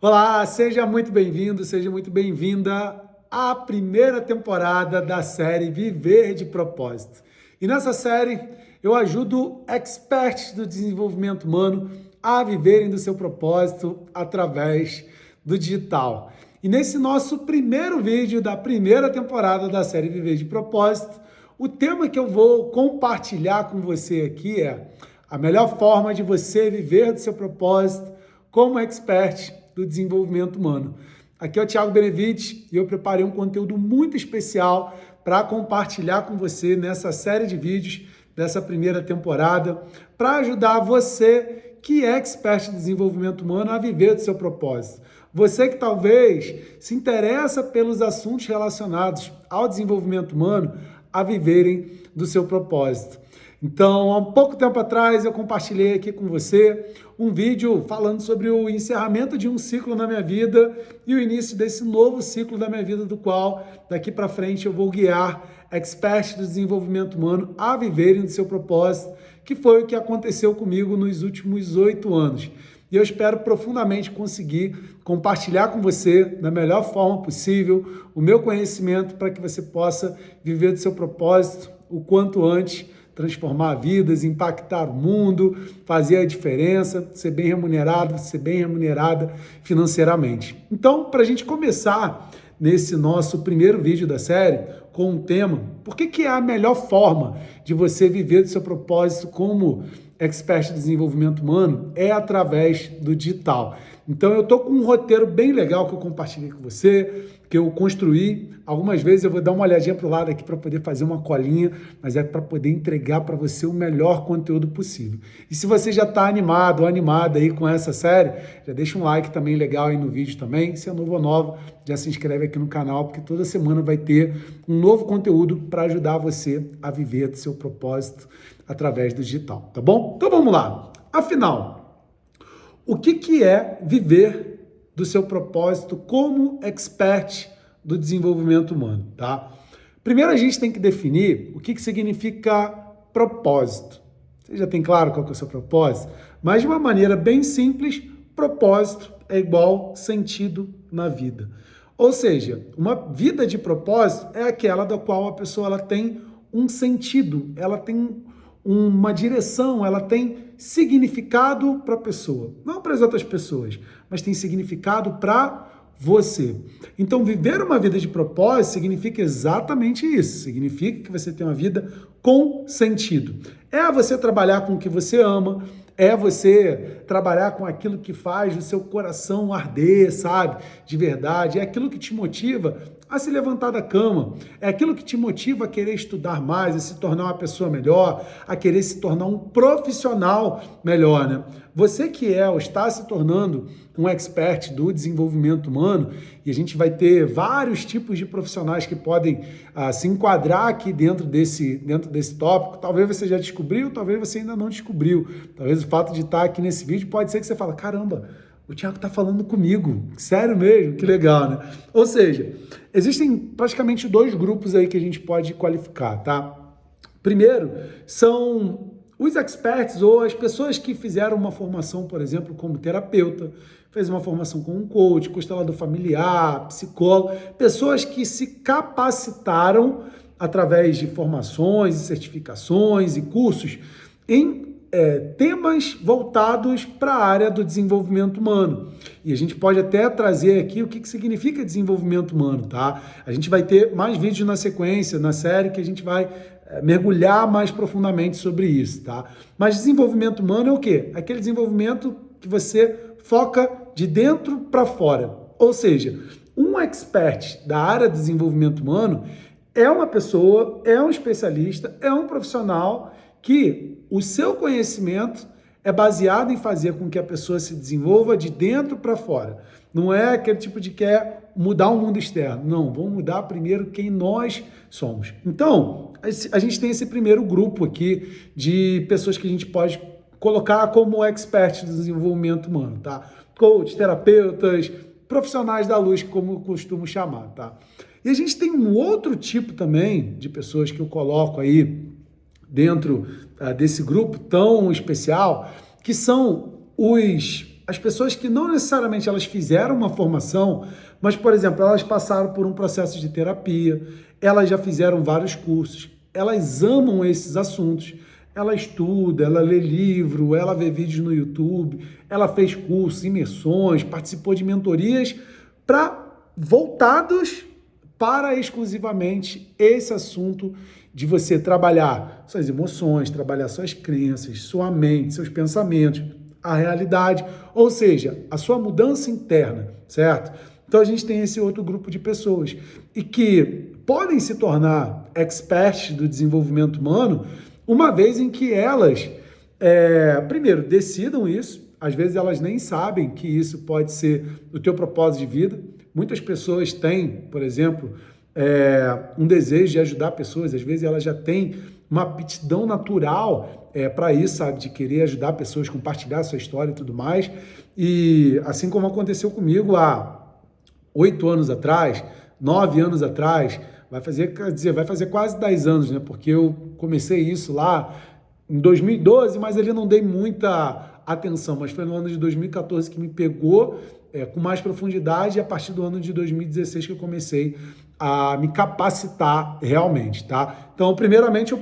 Olá, seja muito bem-vindo, seja muito bem-vinda à primeira temporada da série Viver de Propósito. E nessa série eu ajudo experts do desenvolvimento humano a viverem do seu propósito através do digital. E nesse nosso primeiro vídeo da primeira temporada da série Viver de Propósito, o tema que eu vou compartilhar com você aqui é a melhor forma de você viver do seu propósito como expert do desenvolvimento humano. Aqui é o Thiago Benevides e eu preparei um conteúdo muito especial para compartilhar com você nessa série de vídeos dessa primeira temporada, para ajudar você que é expert de desenvolvimento humano a viver do seu propósito. Você que talvez se interessa pelos assuntos relacionados ao desenvolvimento humano a viverem do seu propósito. Então, há um pouco tempo atrás, eu compartilhei aqui com você um vídeo falando sobre o encerramento de um ciclo na minha vida e o início desse novo ciclo da minha vida, do qual, daqui para frente, eu vou guiar experts do desenvolvimento humano a viverem do seu propósito, que foi o que aconteceu comigo nos últimos 8 anos. E eu espero profundamente conseguir compartilhar com você, da melhor forma possível, o meu conhecimento para que você possa viver do seu propósito o quanto antes, transformar vidas, impactar o mundo, fazer a diferença, ser bem remunerado, ser bem remunerada financeiramente. Então, para a gente começar nesse nosso primeiro vídeo da série com um tema, por que é a melhor forma de você viver do seu propósito como expert de desenvolvimento humano é através do digital. Então eu estou com um roteiro bem legal que eu compartilhei com você, que eu construí. Algumas vezes eu vou dar uma olhadinha para o lado aqui para poder fazer uma colinha, mas é para poder entregar para você o melhor conteúdo possível. E se você já está animado ou animada aí com essa série, já deixa um like também legal aí no vídeo também. Se é novo ou nova, já se inscreve aqui no canal, porque toda semana vai ter um novo conteúdo para ajudar você a viver do seu propósito através do digital, tá bom? Então vamos lá. Afinal, o que é viver do seu propósito como expert do desenvolvimento humano, tá? Primeiro a gente tem que definir o que significa propósito. Você já tem claro qual que é o seu propósito? Mas de uma maneira bem simples, propósito é igual sentido na vida. Ou seja, uma vida de propósito é aquela da qual a pessoa ela tem um sentido, ela tem uma direção, ela tem significado para a pessoa, não para as outras pessoas, mas tem significado para você. Então, viver uma vida de propósito significa exatamente isso, significa que você tem uma vida com sentido. É você trabalhar com o que você ama, é você trabalhar com aquilo que faz o seu coração arder, sabe? De verdade, é aquilo que te motiva a se levantar da cama, é aquilo que te motiva a querer estudar mais, a se tornar uma pessoa melhor, a querer se tornar um profissional melhor, né? Você que é ou está se tornando um expert do desenvolvimento humano, e a gente vai ter vários tipos de profissionais que podem se enquadrar aqui dentro desse tópico. Talvez você já descobriu, talvez você ainda não descobriu. Talvez o fato de estar aqui nesse vídeo pode ser que você fale, caramba, o Thiago está falando comigo, sério mesmo, que legal, né? Ou seja, existem praticamente 2 grupos aí que a gente pode qualificar, tá? Primeiro, são os experts ou as pessoas que fizeram uma formação, por exemplo, como terapeuta, fez uma formação como um coach, constelador familiar, psicólogo, pessoas que se capacitaram através de formações e certificações e cursos em temas voltados para a área do desenvolvimento humano. E a gente pode até trazer aqui o que significa desenvolvimento humano, tá? A gente vai ter mais vídeos na sequência, na série, que a gente vai mergulhar mais profundamente sobre isso, tá? Mas desenvolvimento humano é o quê? Aquele desenvolvimento que você foca de dentro para fora. Ou seja, um expert da área do desenvolvimento humano é uma pessoa, é um especialista, é um profissional que o seu conhecimento é baseado em fazer com que a pessoa se desenvolva de dentro para fora. Não é aquele tipo de quer mudar o mundo externo. Não, vamos mudar primeiro quem nós somos. Então, a gente tem esse primeiro grupo aqui de pessoas que a gente pode colocar como expert do desenvolvimento humano, tá? Coach, terapeutas, profissionais da luz, como eu costumo chamar, tá? E a gente tem um outro tipo também de pessoas que eu coloco aí dentro desse grupo tão especial, que são os as pessoas que não necessariamente elas fizeram uma formação, mas, por exemplo, elas passaram por um processo de terapia, elas já fizeram vários cursos, elas amam esses assuntos, ela estuda, ela lê livro, ela vê vídeos no YouTube, ela fez cursos, imersões, participou de mentorias voltados para exclusivamente esse assunto de você trabalhar suas emoções, trabalhar suas crenças, sua mente, seus pensamentos, a realidade, ou seja, a sua mudança interna, certo? Então a gente tem esse outro grupo de pessoas e que podem se tornar experts do desenvolvimento humano uma vez em que elas, primeiro, decidam isso. Às vezes elas nem sabem que isso pode ser o teu propósito de vida. Muitas pessoas têm, por exemplo, um desejo de ajudar pessoas. Às vezes elas já têm uma aptidão natural para isso, sabe? De querer ajudar pessoas, compartilhar sua história e tudo mais. E assim como aconteceu comigo há 8 anos atrás, 9 anos atrás, vai fazer quase 10 anos, né? Porque eu comecei isso lá em 2012, mas ali não dei muita atenção, mas foi no ano de 2014 que me pegou com mais profundidade e a partir do ano de 2016 que eu comecei a me capacitar realmente, tá? Então, primeiramente eu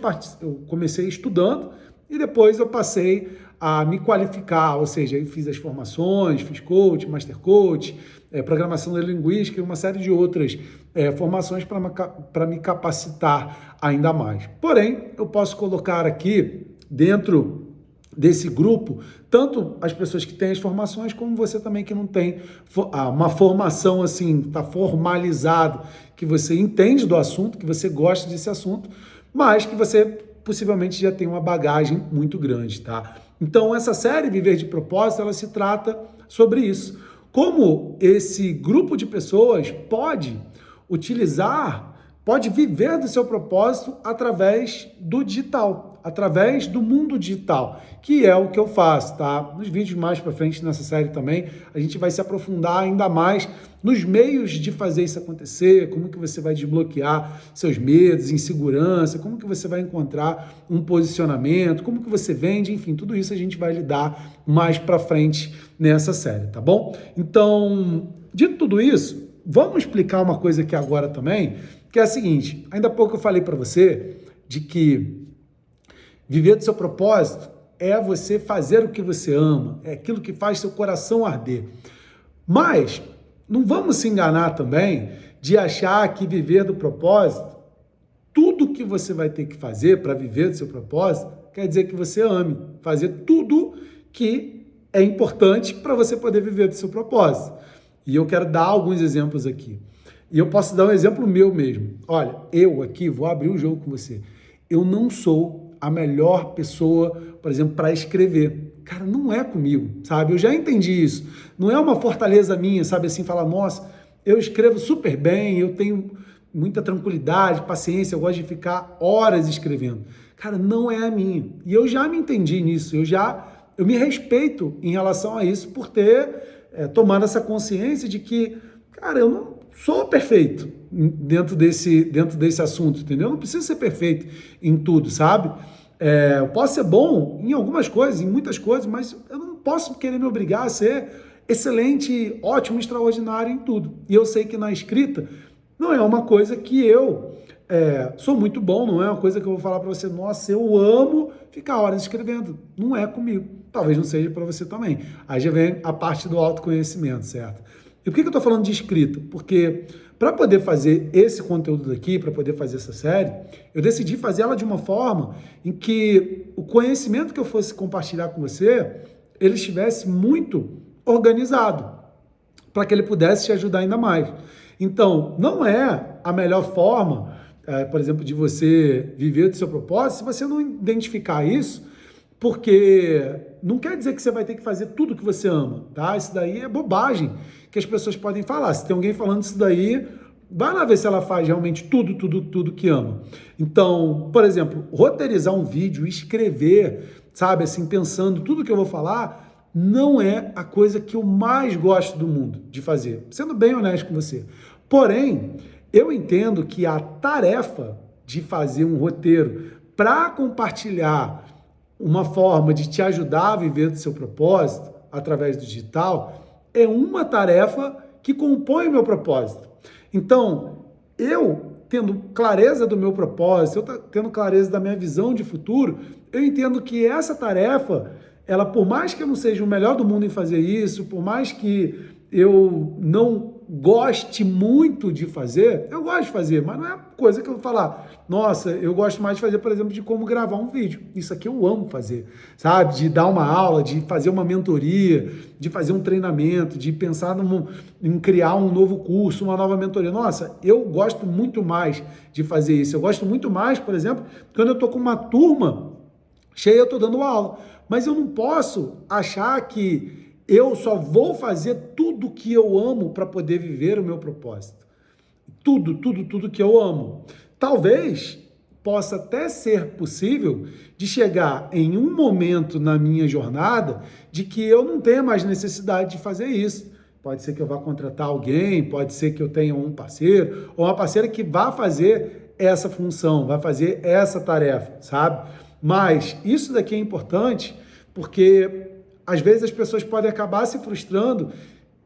comecei estudando e depois eu passei a me qualificar, ou seja, eu fiz as formações, fiz coach, master coach, programação neurolinguística e uma série de outras formações para me capacitar ainda mais. Porém, eu posso colocar aqui dentro desse grupo, tanto as pessoas que têm as formações, como você também que não tem uma formação assim, está formalizado, que você entende do assunto, que você gosta desse assunto, mas que você possivelmente já tem uma bagagem muito grande, tá? Então, essa série Viver de Propósito, ela se trata sobre isso. Como esse grupo de pessoas pode viver do seu propósito através do digital, através do mundo digital, que é o que eu faço, tá? Nos vídeos mais para frente nessa série também, a gente vai se aprofundar ainda mais nos meios de fazer isso acontecer, como que você vai desbloquear seus medos, insegurança, como que você vai encontrar um posicionamento, como que você vende, enfim, tudo isso a gente vai lidar mais para frente nessa série, tá bom? Então, dito tudo isso, vamos explicar uma coisa aqui agora também, que é a seguinte, ainda há pouco eu falei para você de que viver do seu propósito é você fazer o que você ama, é aquilo que faz seu coração arder. Mas não vamos se enganar também de achar que viver do propósito, tudo que você vai ter que fazer para viver do seu propósito, quer dizer que você ame, fazer tudo que é importante para você poder viver do seu propósito. E eu quero dar alguns exemplos aqui. E eu posso dar um exemplo meu mesmo. Olha, eu aqui vou abrir um jogo com você. Eu não sou a melhor pessoa, por exemplo, para escrever. Cara, não é comigo, sabe? Eu já entendi isso. Não é uma fortaleza minha, sabe? Assim, falar, nossa, eu escrevo super bem, eu tenho muita tranquilidade, paciência, eu gosto de ficar horas escrevendo. Cara, não é a minha. E eu já me entendi nisso, eu me respeito em relação a isso por ter tomado essa consciência de que, cara, eu não sou perfeito dentro desse assunto, entendeu? Eu não preciso ser perfeito em tudo, sabe? Eu posso ser bom em algumas coisas, em muitas coisas, mas eu não posso querer me obrigar a ser excelente, ótimo, extraordinário em tudo. E eu sei que na escrita não é uma coisa que eu sou muito bom, não é uma coisa que eu vou falar para você, nossa, eu amo ficar horas escrevendo. Não é comigo. Talvez não seja para você também. Aí já vem a parte do autoconhecimento, certo? E por que eu estou falando de escrita? Porque para poder fazer esse conteúdo daqui, para poder fazer essa série, eu decidi fazer ela de uma forma em que o conhecimento que eu fosse compartilhar com você, ele estivesse muito organizado, para que ele pudesse te ajudar ainda mais. Então, não é a melhor forma, por exemplo, de você viver do seu propósito, se você não identificar isso, porque não quer dizer que você vai ter que fazer tudo que você ama, tá? Isso daí é bobagem que as pessoas podem falar. Se tem alguém falando isso daí, vai lá ver se ela faz realmente tudo que ama. Então, por exemplo, roteirizar um vídeo, escrever, sabe, assim, pensando tudo que eu vou falar, não é a coisa que eu mais gosto do mundo de fazer, sendo bem honesto com você. Porém, eu entendo que a tarefa de fazer um roteiro para compartilhar uma forma de te ajudar a viver do seu propósito, através do digital é uma tarefa que compõe o meu propósito. Então, eu tendo clareza do meu propósito, eu tendo clareza da minha visão de futuro, eu entendo que essa tarefa, ela, por mais que eu não seja o melhor do mundo em fazer isso, por mais que eu não goste muito de fazer, eu gosto de fazer, mas não é coisa que eu vou falar, nossa, eu gosto mais de fazer, por exemplo, de como gravar um vídeo. Isso aqui eu amo fazer, sabe? De dar uma aula, de fazer uma mentoria, de fazer um treinamento, de pensar em criar um novo curso, uma nova mentoria. Nossa, eu gosto muito mais de fazer isso. Eu gosto muito mais, por exemplo, quando eu estou com uma turma cheia, eu estou dando aula. Mas eu não posso achar que eu só vou fazer tudo que eu amo para poder viver o meu propósito. Tudo que eu amo. Talvez possa até ser possível de chegar em um momento na minha jornada de que eu não tenha mais necessidade de fazer isso. Pode ser que eu vá contratar alguém, pode ser que eu tenha um parceiro ou uma parceira que vá fazer essa função, vai fazer essa tarefa, sabe? Mas isso daqui é importante porque às vezes as pessoas podem acabar se frustrando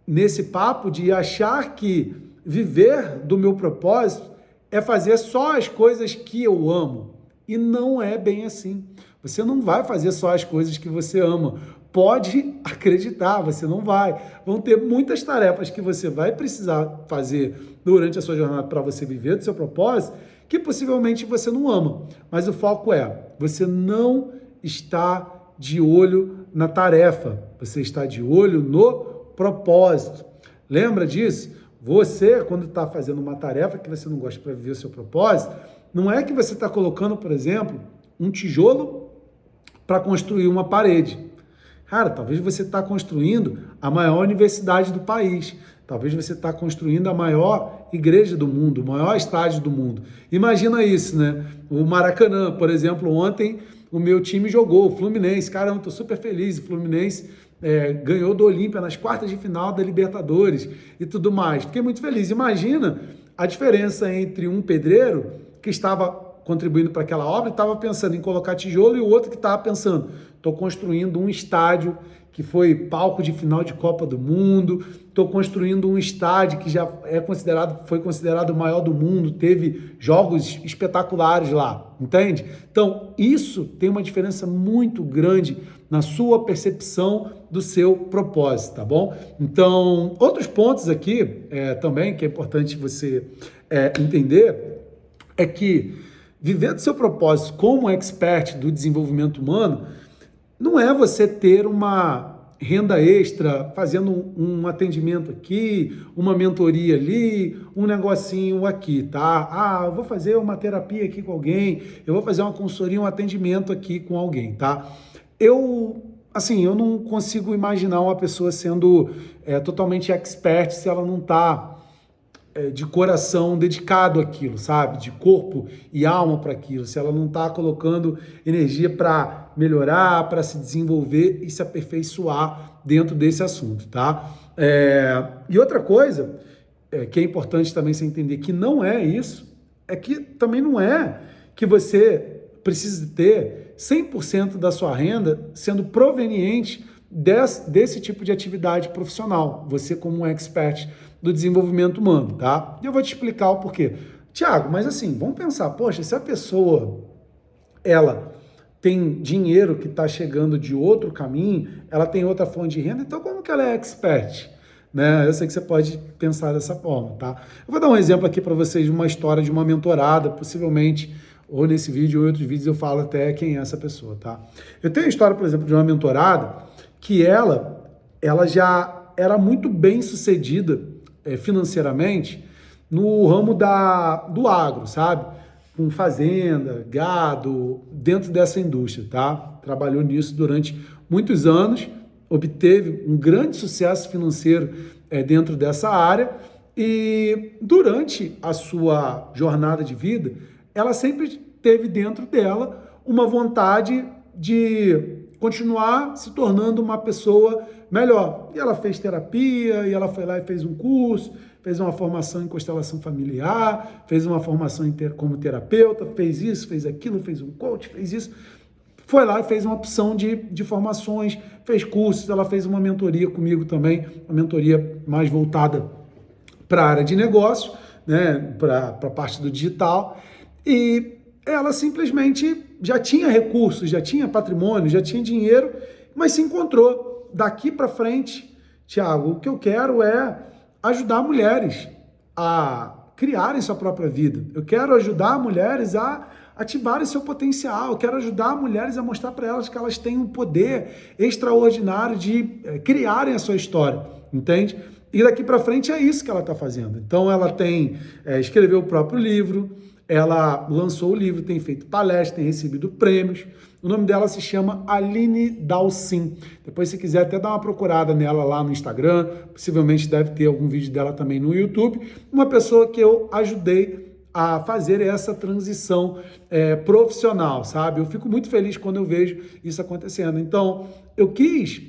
nesse papo de achar que viver do meu propósito é fazer só as coisas que eu amo. E não é bem assim. Você não vai fazer só as coisas que você ama. Pode acreditar, você não vai. Vão ter muitas tarefas que você vai precisar fazer durante a sua jornada para você viver do seu propósito, que possivelmente você não ama. Mas o foco é, você não está de olho na tarefa, você está de olho no propósito. Lembra disso? Você, quando está fazendo uma tarefa que você não gosta para viver o seu propósito, não é que você está colocando, por exemplo, um tijolo para construir uma parede. Cara, talvez você está construindo a maior universidade do país. Talvez você está construindo a maior igreja do mundo, o maior estádio do mundo. Imagina isso, né? O Maracanã, por exemplo, ontem o meu time jogou, o Fluminense. Caramba, estou super feliz. O Fluminense ganhou do Olímpia nas quartas de final da Libertadores e tudo mais. Fiquei muito feliz. Imagina a diferença entre um pedreiro que estava contribuindo para aquela obra e estava pensando em colocar tijolo e o outro que estava pensando, estou construindo um estádio que foi palco de final de Copa do Mundo, estou construindo um estádio que já foi considerado o maior do mundo, teve jogos espetaculares lá, entende? Então, isso tem uma diferença muito grande na sua percepção do seu propósito, tá bom? Então, outros pontos aqui também que é importante você entender é que viver do seu propósito como expert do desenvolvimento humano não é você ter uma renda extra fazendo um atendimento aqui, uma mentoria ali, um negocinho aqui, tá? Eu vou fazer uma terapia aqui com alguém, eu vou fazer uma consultoria, um atendimento aqui com alguém, tá? Eu não consigo imaginar uma pessoa sendo totalmente expert se ela não está de coração dedicado àquilo, sabe? De corpo e alma para aquilo, se ela não está colocando energia para melhorar, para se desenvolver e se aperfeiçoar dentro desse assunto, tá? E outra coisa que é importante também você entender que não é isso, é que também não é que você precisa ter 100% da sua renda sendo proveniente desse tipo de atividade profissional, você como um expert do desenvolvimento humano, tá? E eu vou te explicar o porquê. Tiago, mas assim, vamos pensar, poxa, se a pessoa, ela tem dinheiro que está chegando de outro caminho, ela tem outra fonte de renda, então como que ela é expert? Né? Eu sei que você pode pensar dessa forma, tá? Eu vou dar um exemplo aqui para vocês de uma história de uma mentorada, possivelmente, ou nesse vídeo ou em outros vídeos eu falo até quem é essa pessoa, tá? Eu tenho a história, por exemplo, de uma mentorada que ela já era muito bem sucedida financeiramente no ramo do agro, sabe? Com fazenda, gado, dentro dessa indústria, tá? Trabalhou nisso durante muitos anos, obteve um grande sucesso financeiro dentro dessa área e durante a sua jornada de vida, ela sempre teve dentro dela uma vontade de continuar se tornando uma pessoa melhor. E ela fez terapia, e ela foi lá e fez um curso, fez uma formação em constelação familiar, fez uma formação como terapeuta, fez isso, fez aquilo, fez um coach, fez isso. foi lá e fez uma opção de formações, fez cursos, ela fez uma mentoria comigo também, uma mentoria mais voltada para a área de negócios, né, para a parte do digital, e ela simplesmente já tinha recursos, já tinha patrimônio, já tinha dinheiro, mas se encontrou. Daqui para frente, Thiago, o que eu quero é ajudar mulheres a criarem sua própria vida. Eu quero ajudar mulheres a ativarem seu potencial. Eu quero ajudar mulheres a mostrar para elas que elas têm um poder extraordinário de criarem a sua história, entende? E daqui para frente é isso que ela está fazendo. Então ela escreveu o próprio livro, ela lançou o livro, tem feito palestras, tem recebido prêmios. O nome dela se chama Aline Dalcin. Depois, se quiser, até dar uma procurada nela lá no Instagram. Possivelmente deve ter algum vídeo dela também no YouTube. Uma pessoa que eu ajudei a fazer essa transição profissional, sabe? Eu fico muito feliz quando eu vejo isso acontecendo. Então, eu quis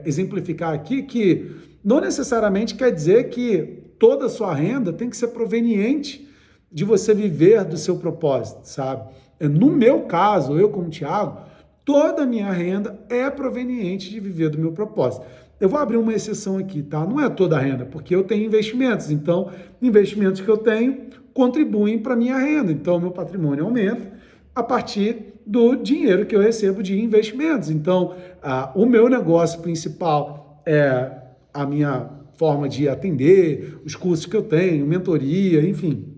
exemplificar aqui que não necessariamente quer dizer que toda a sua renda tem que ser proveniente de você viver do seu propósito, sabe? No meu caso, eu como Thiago, toda a minha renda é proveniente de viver do meu propósito. Eu vou abrir uma exceção aqui, tá? Não é toda a renda, porque eu tenho investimentos. Então, investimentos que eu tenho contribuem para a minha renda. Então, meu patrimônio aumenta a partir do dinheiro que eu recebo de investimentos. Então, o meu negócio principal é a minha forma de atender, os cursos que eu tenho, mentoria, enfim,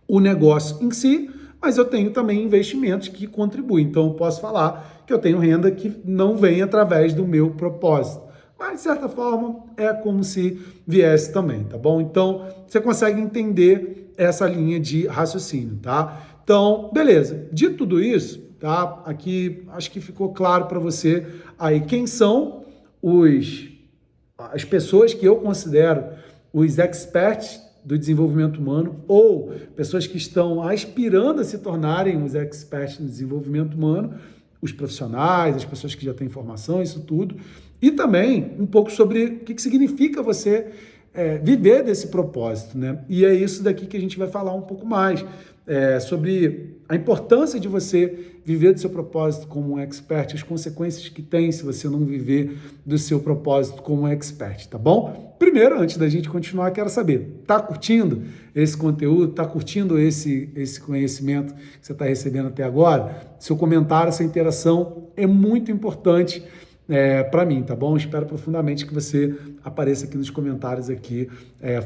o negócio em si, mas eu tenho também investimentos que contribuem. Então, eu posso falar que eu tenho renda que não vem através do meu propósito. Mas, de certa forma, é como se viesse também, tá bom? Então, você consegue entender essa linha de raciocínio, tá? Então, beleza. Dito tudo isso, tá? Aqui, acho que ficou claro para você aí quem são as pessoas que eu considero os experts do desenvolvimento humano ou pessoas que estão aspirando a se tornarem os experts no desenvolvimento humano, os profissionais, as pessoas que já têm formação, isso tudo. E também um pouco sobre o que significa você viver desse propósito, né? E é isso daqui que a gente vai falar um pouco mais, sobre a importância de você viver do seu propósito como um expert, as consequências que tem se você não viver do seu propósito como um expert, tá bom? Primeiro, antes da gente continuar, quero saber, tá curtindo esse conteúdo, tá curtindo esse conhecimento que você está recebendo até agora? Seu comentário, essa interação é muito importante para mim, tá bom? Espero profundamente que você apareça aqui nos comentários aqui,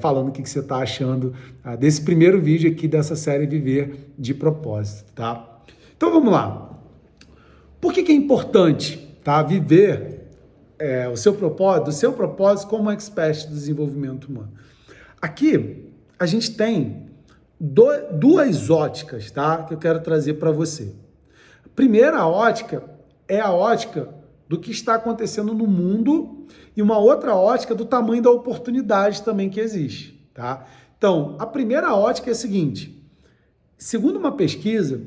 falando o que você está achando desse primeiro vídeo aqui dessa série Viver de Propósito, tá? Então vamos lá. Por que é importante, tá, viver o seu propósito como expert do desenvolvimento humano? Aqui a gente tem duas óticas, tá, que eu quero trazer para você. A primeira ótica é a ótica do que está acontecendo no mundo e uma outra ótica do tamanho da oportunidade também que existe, tá? Então, a primeira ótica é a seguinte: segundo uma pesquisa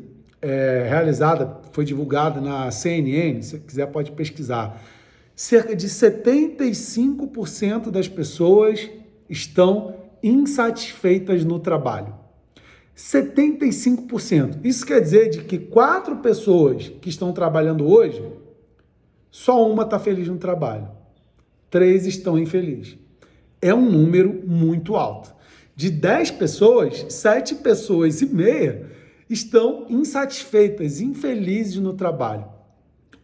realizada, foi divulgada na CNN, se quiser pode pesquisar, cerca de 75% das pessoas estão insatisfeitas no trabalho. 75%. Isso quer dizer de que 4 pessoas que estão trabalhando hoje, só uma está feliz no trabalho. 3 estão infelizes. É um número muito alto. De 10 pessoas, 7 pessoas e meia estão insatisfeitas, infelizes no trabalho.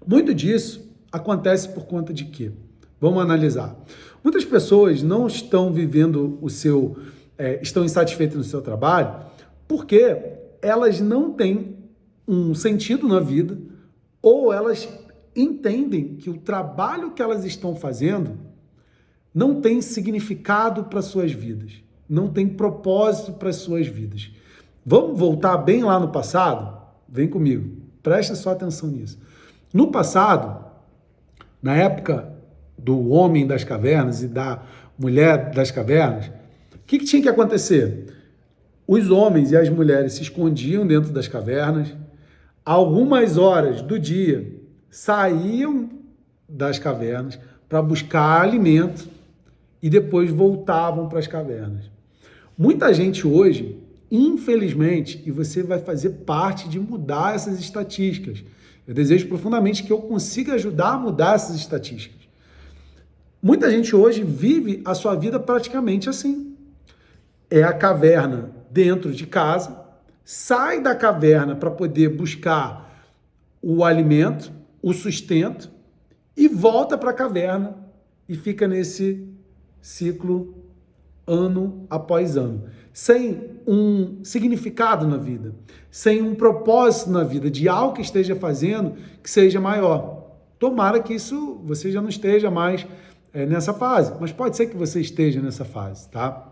Muito disso acontece por conta de quê? Vamos analisar. Muitas pessoas não estão vivendo estão insatisfeitas no seu trabalho porque elas não têm um sentido na vida ou elas entendem que o trabalho que elas estão fazendo não tem significado para suas vidas, não tem propósito para suas vidas. Vamos voltar bem lá no passado? Vem comigo, presta só atenção nisso. No passado, na época do homem das cavernas e da mulher das cavernas, o que tinha que acontecer? Os homens e as mulheres se escondiam dentro das cavernas, algumas horas do dia saíam das cavernas para buscar alimento e depois voltavam para as cavernas. Muita gente hoje, infelizmente, e você vai fazer parte de mudar essas estatísticas, Eu desejo profundamente que eu consiga ajudar a mudar essas estatísticas. Muita gente hoje vive a sua vida praticamente assim. É a caverna dentro de casa, sai da caverna para poder buscar o alimento, o sustento, e volta para a caverna e fica nesse ciclo ano após ano, sem um significado na vida, sem um propósito na vida, de algo que esteja fazendo que seja maior. Tomara que isso você já não esteja mais nessa fase, mas pode ser que você esteja nessa fase, tá?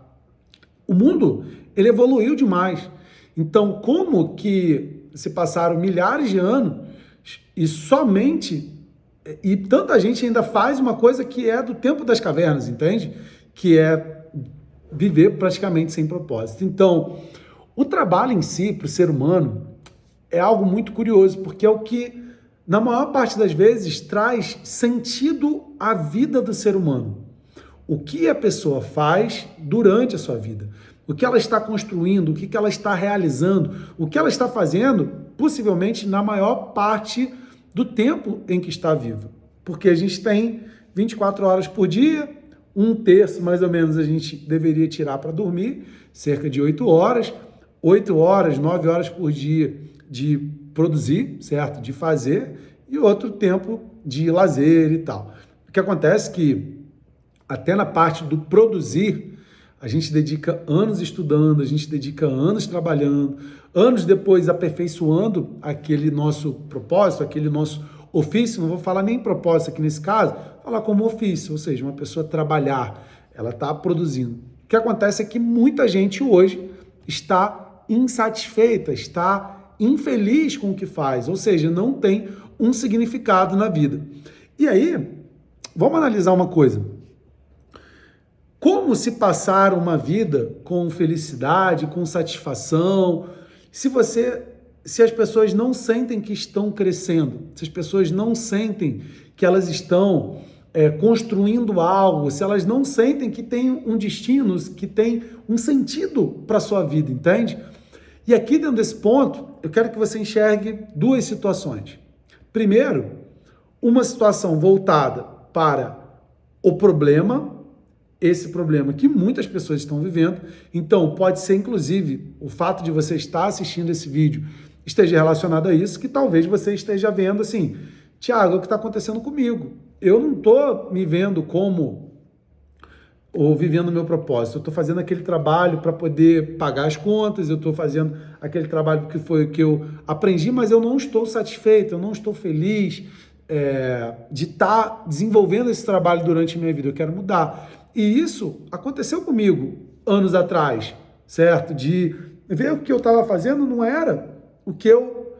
O mundo, ele evoluiu demais. Então, como que se passaram milhares de anos e tanta gente ainda faz uma coisa que é do tempo das cavernas, entende? Que é viver praticamente sem propósito. Então, o trabalho em si, para o ser humano, é algo muito curioso, porque é o que, na maior parte das vezes, traz sentido à vida do ser humano. O que a pessoa faz durante a sua vida, o que ela está construindo, o que ela está realizando, o que ela está fazendo, possivelmente na maior parte do tempo em que está viva. Porque a gente tem 24 horas por dia, um terço mais ou menos a gente deveria tirar para dormir, cerca de 8 horas, 8 horas, 9 horas por dia de produzir, certo? De fazer, e outro tempo de lazer e tal. O que acontece é que até na parte do produzir, a gente dedica anos estudando, a gente dedica anos trabalhando, anos depois aperfeiçoando aquele nosso propósito, aquele nosso ofício. Não vou falar nem propósito aqui nesse caso, vou falar como ofício, ou seja, uma pessoa trabalhar, ela está produzindo. O que acontece é que muita gente hoje está insatisfeita, está infeliz com o que faz, ou seja, não tem um significado na vida. E aí, vamos analisar uma coisa. Como se passar uma vida com felicidade, com satisfação, se as pessoas não sentem que estão crescendo, se as pessoas não sentem que elas estão construindo algo, se elas não sentem que tem um destino, que tem um sentido para a sua vida, entende? E aqui dentro desse ponto, eu quero que você enxergue duas situações. Primeiro, uma situação voltada para o problema, esse problema que muitas pessoas estão vivendo. Então, pode ser, inclusive, o fato de você estar assistindo esse vídeo esteja relacionado a isso, que talvez você esteja vendo assim, Tiago, é o que está acontecendo comigo. Eu não estou me vendo como ou vivendo o meu propósito. Eu estou fazendo aquele trabalho para poder pagar as contas, eu estou fazendo aquele trabalho porque foi o que eu aprendi, mas eu não estou satisfeito, eu não estou feliz de estar desenvolvendo esse trabalho durante a minha vida. Eu quero mudar. E isso aconteceu comigo anos atrás, certo? De ver o que eu estava fazendo não era o que eu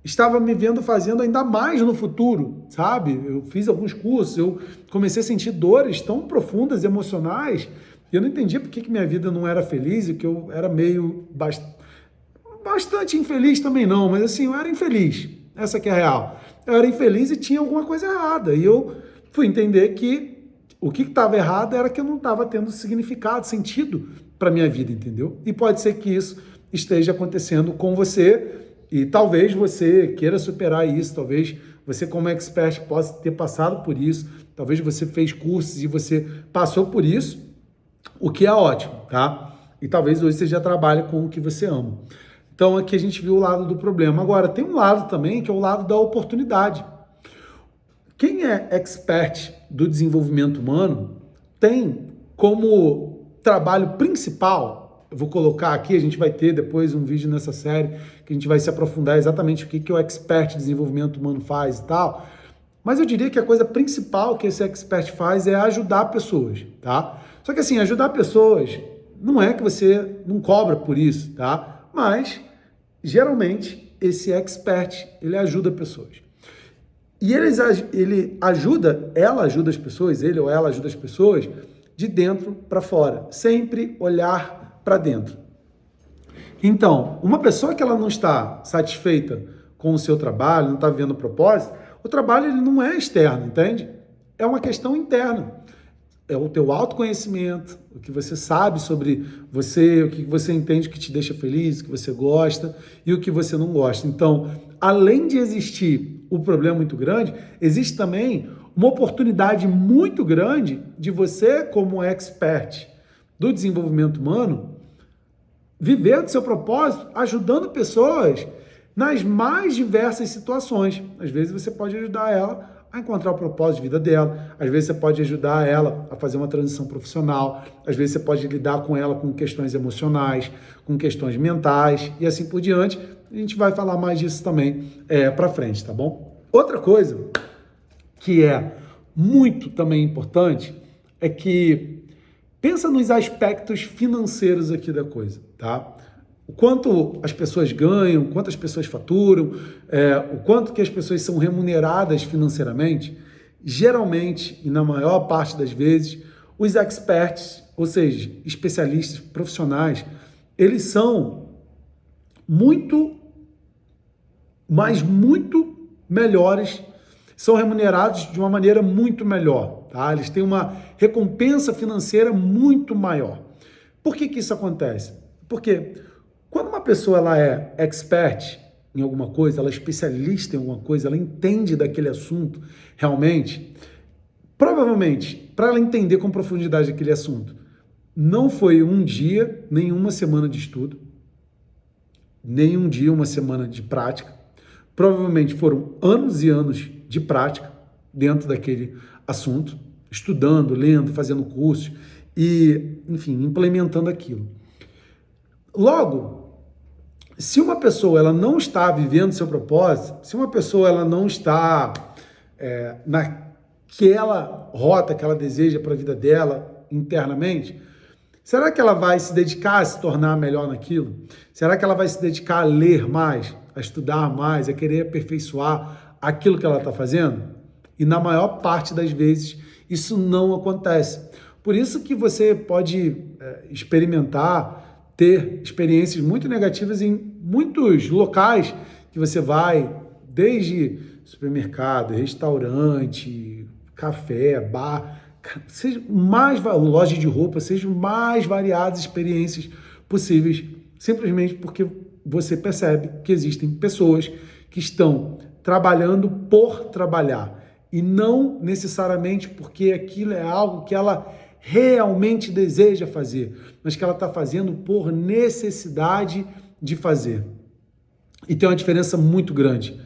estava me vendo fazendo ainda mais no futuro, sabe? Eu fiz alguns cursos, eu comecei a sentir dores tão profundas, emocionais, e eu não entendia por que minha vida não era feliz e que eu era meio bastante infeliz também não, mas assim, eu era infeliz, essa que é a real. Eu era infeliz e tinha alguma coisa errada, e eu fui entender que o que estava errado era que eu não estava tendo significado, sentido para a minha vida, entendeu? E pode ser que isso esteja acontecendo com você e talvez você queira superar isso, talvez você como expert possa ter passado por isso, talvez você fez cursos e você passou por isso, o que é ótimo, tá? E talvez hoje você já trabalhe com o que você ama. Então aqui a gente viu o lado do problema. Agora, tem um lado também que é o lado da oportunidade. Quem é expert do desenvolvimento humano tem como trabalho principal, eu vou colocar aqui, a gente vai ter depois um vídeo nessa série, que a gente vai se aprofundar exatamente o que o expert de desenvolvimento humano faz e tal, mas eu diria que a coisa principal que esse expert faz é ajudar pessoas, tá? Só que assim, ajudar pessoas não é que você não cobra por isso, tá? Mas, geralmente, esse expert, ele ajuda pessoas. E ela ajuda as pessoas, ele ou ela ajuda as pessoas de dentro para fora, sempre olhar para dentro. Então, uma pessoa que ela não está satisfeita com o seu trabalho, não está vendo o propósito, o trabalho ele não é externo, entende? É uma questão interna. É o teu autoconhecimento, o que você sabe sobre você, o que você entende que te deixa feliz, o que você gosta e o que você não gosta. Então, além de existir o problema muito grande, existe também uma oportunidade muito grande de você, como expert do desenvolvimento humano, viver do seu propósito, ajudando pessoas nas mais diversas situações. Às vezes você pode ajudar ela a encontrar o propósito de vida dela, às vezes você pode ajudar ela a fazer uma transição profissional, às vezes você pode lidar com ela com questões emocionais, com questões mentais e assim por diante. A gente vai falar mais disso também para frente, tá bom? Outra coisa que é muito também importante é que pensa nos aspectos financeiros aqui da coisa, tá? O quanto as pessoas ganham, quanto as pessoas faturam, o quanto que as pessoas são remuneradas financeiramente, geralmente, e na maior parte das vezes, os experts, ou seja, especialistas, profissionais, eles são muito, mas muito melhores, são remunerados de uma maneira muito melhor, tá? Eles têm uma recompensa financeira muito maior. Por que que isso acontece? Porque quando uma pessoa ela é expert em alguma coisa, ela é especialista em alguma coisa, ela entende daquele assunto realmente, provavelmente, para ela entender com profundidade aquele assunto, não foi um dia, nem uma semana de estudo, nem um dia, uma semana de prática, provavelmente foram anos e anos de prática dentro daquele assunto, estudando, lendo, fazendo cursos e, enfim, implementando aquilo. Logo, se uma pessoa ela não está vivendo seu propósito, se uma pessoa ela não está naquela rota que ela deseja para a vida dela internamente, será que ela vai se dedicar a se tornar melhor naquilo? Será que ela vai se dedicar a ler mais, a estudar mais, a querer aperfeiçoar aquilo que ela está fazendo? E na maior parte das vezes isso não acontece. Por isso que você pode experimentar, ter experiências muito negativas em muitos locais que você vai, desde supermercado, restaurante, café, bar, seja mais loja de roupa, sejam mais variadas experiências possíveis, simplesmente porque você percebe que existem pessoas que estão trabalhando por trabalhar e não necessariamente porque aquilo é algo que ela realmente deseja fazer, mas que ela está fazendo por necessidade de fazer. E tem uma diferença muito grande,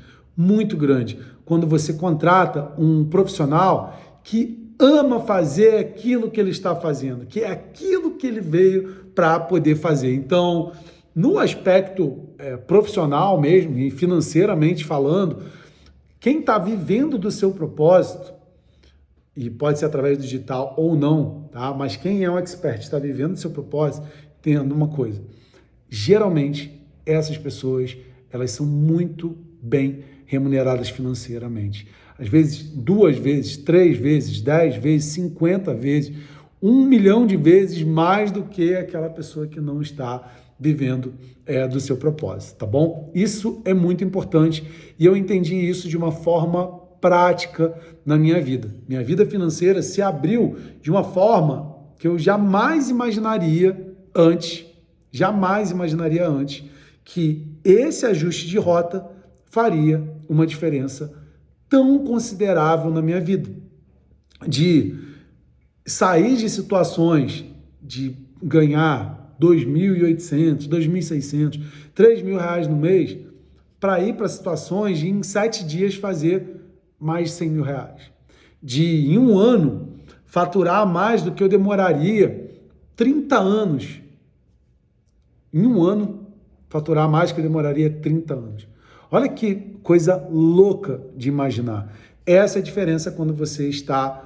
quando você contrata um profissional que ama fazer aquilo que ele está fazendo, que é aquilo que ele veio para poder fazer. Então, no aspecto profissional mesmo, e financeiramente falando, quem está vivendo do seu propósito, e pode ser através do digital ou não, tá? Mas quem é um expert, está vivendo do seu propósito, entenda uma coisa, geralmente essas pessoas, elas são muito bem remuneradas financeiramente. Às vezes, 2 vezes, 3 vezes, 10 vezes, 50 vezes, 1 milhão de vezes mais do que aquela pessoa que não está vivendo do seu propósito, tá bom? Isso é muito importante e eu entendi isso de uma forma prática na minha vida. Minha vida financeira se abriu de uma forma que eu jamais imaginaria antes que esse ajuste de rota faria uma diferença tão considerável na minha vida. De sair de situações de ganhar 2.800, 2.600, 3.000 reais no mês, para ir para situações de em 7 dias fazer mais de 100 mil reais. De, em um ano, faturar mais do que eu demoraria 30 anos. Em um ano, faturar mais do que eu demoraria 30 anos. Olha que coisa louca de imaginar. Essa é a diferença quando você está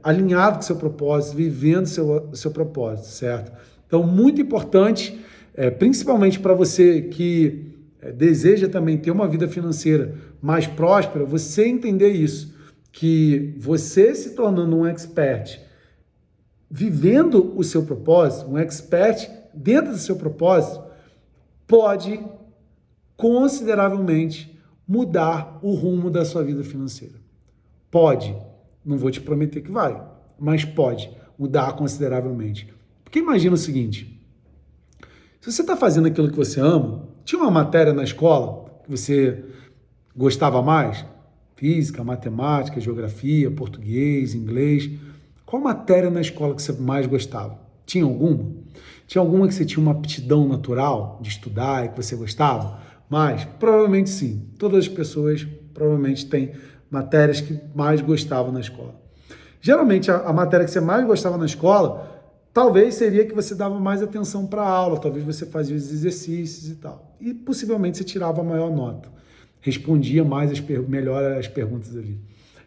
alinhado com o seu propósito, vivendo o seu propósito, certo? Então, muito importante, principalmente para você que deseja também ter uma vida financeira mais próspera, você entender isso, que você se tornando um expert, vivendo o seu propósito, um expert dentro do seu propósito, pode consideravelmente mudar o rumo da sua vida financeira. Pode, não vou te prometer que vai, mas pode mudar consideravelmente. Porque imagina o seguinte, se você está fazendo aquilo que você ama, tinha uma matéria na escola que você gostava mais, Física, matemática, geografia, português, inglês. Qual matéria na escola que você mais gostava? Tinha alguma? Tinha alguma que você tinha uma aptidão natural de estudar e que você gostava? Mas, provavelmente sim. Todas as pessoas provavelmente têm matérias que mais gostavam na escola. Geralmente, a matéria que você mais gostava na escola, talvez seria que você dava mais atenção para a aula, talvez você fazia os exercícios e tal. E possivelmente você tirava a maior nota. Respondia mais melhor as perguntas ali.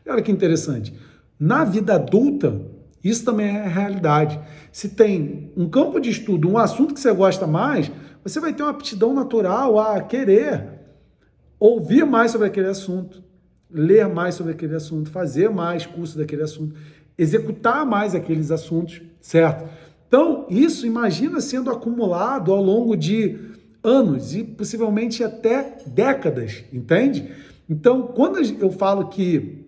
E olha que interessante. Na vida adulta, isso também é realidade. Se tem um campo de estudo, um assunto que você gosta mais, você vai ter uma aptidão natural a querer ouvir mais sobre aquele assunto, ler mais sobre aquele assunto, fazer mais curso daquele assunto, executar mais aqueles assuntos, certo? Então, isso imagina sendo acumulado ao longo de anos e possivelmente até décadas, entende? Então, quando eu falo que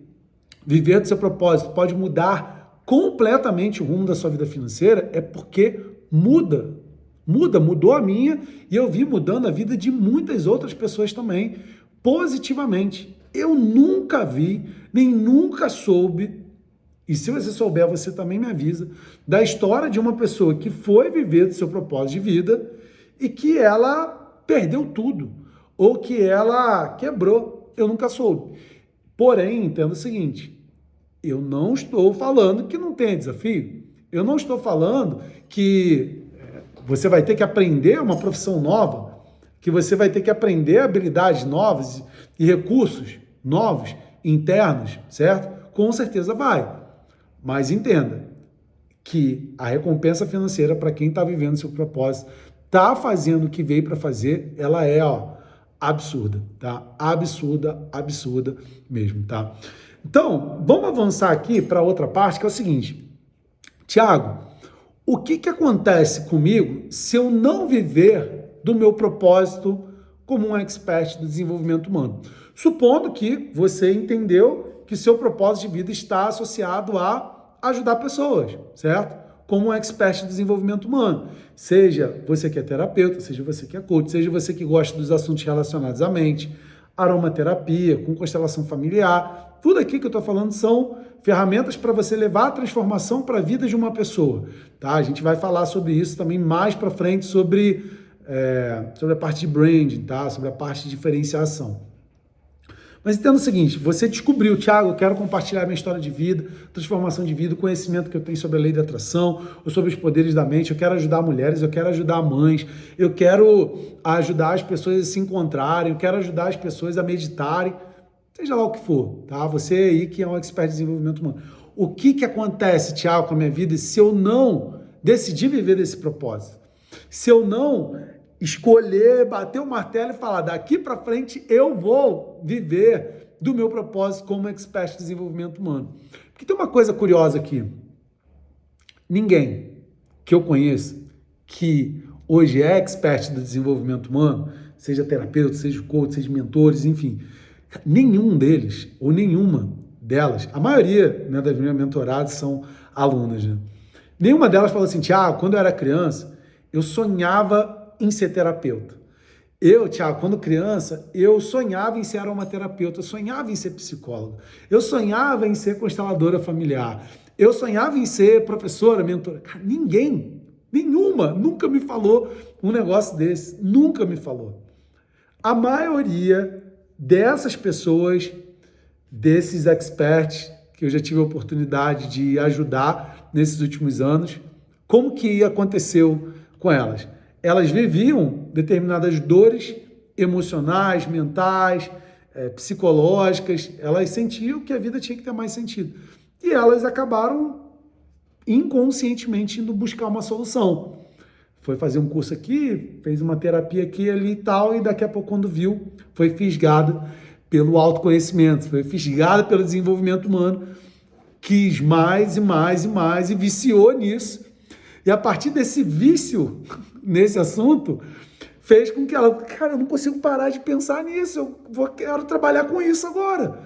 viver do seu propósito pode mudar completamente o rumo da sua vida financeira, é porque mudou a minha e eu vi mudando a vida de muitas outras pessoas também, positivamente. Eu nunca vi, nem nunca soube, e se você souber, você também me avisa, da história de uma pessoa que foi viver do seu propósito de vida e que ela perdeu tudo, ou que ela quebrou. Eu nunca soube. Porém, entenda o seguinte, eu não estou falando que não tem desafio, eu não estou falando que você vai ter que aprender uma profissão nova, que você vai ter que aprender habilidades novas e recursos novos, internos, certo? Com certeza vai. Mas entenda que a recompensa financeira para quem está vivendo seu propósito, está fazendo o que veio para fazer, ela é absurda, tá? Absurda mesmo, tá? Então, vamos avançar aqui para outra parte, que é o seguinte. Tiago, o que acontece comigo se eu não viver do meu propósito como um expert do desenvolvimento humano? Supondo que você entendeu que seu propósito de vida está associado a ajudar pessoas, certo? Como um expert de desenvolvimento humano. Seja você que é terapeuta, seja você que é coach, seja você que gosta dos assuntos relacionados à mente, aromaterapia, com constelação familiar. Tudo aqui que eu estou falando são ferramentas para você levar a transformação para a vida de uma pessoa. Tá? A gente vai falar sobre isso também mais para frente, sobre a parte de branding, tá? Sobre a parte de diferenciação. Mas entenda o seguinte, você descobriu, Thiago, eu quero compartilhar minha história de vida, transformação de vida, o conhecimento que eu tenho sobre a lei da atração, ou sobre os poderes da mente, eu quero ajudar mulheres, eu quero ajudar mães, eu quero ajudar as pessoas a se encontrarem, eu quero ajudar as pessoas a meditarem, seja lá o que for, tá? Você aí que é um expert de desenvolvimento humano. O que acontece, Thiago, com a minha vida se eu não decidir viver desse propósito? Se eu não escolher, bater o martelo e falar, daqui para frente eu vou viver do meu propósito como expert de desenvolvimento humano. Porque tem uma coisa curiosa aqui. Ninguém que eu conheço que hoje é expert do desenvolvimento humano, seja terapeuta, seja coach, seja mentores, enfim, nenhum deles ou nenhuma delas, a maioria, né, das minhas mentoradas são alunas, né? Nenhuma delas falou assim, Thiago, quando eu era criança, eu sonhava em ser terapeuta. Eu, Thiago, quando criança, eu sonhava em ser aromaterapeuta, eu sonhava em ser psicóloga, eu sonhava em ser consteladora familiar, eu sonhava em ser professora, mentora. Cara, nenhuma, nunca me falou um negócio desse, nunca me falou. A maioria dessas pessoas, desses experts que eu já tive a oportunidade de ajudar nesses últimos anos, como que aconteceu com elas? Elas viviam determinadas dores emocionais, mentais, psicológicas, elas sentiam que a vida tinha que ter mais sentido. E elas acabaram inconscientemente indo buscar uma solução. Foi fazer um curso aqui, fez uma terapia aqui, ali e tal, e daqui a pouco, quando viu, foi fisgada pelo autoconhecimento, foi fisgada pelo desenvolvimento humano, quis mais e mais e mais e viciou nisso. E a partir desse vício nesse assunto, fez com que ela, cara, eu não consigo parar de pensar nisso, quero trabalhar com isso agora.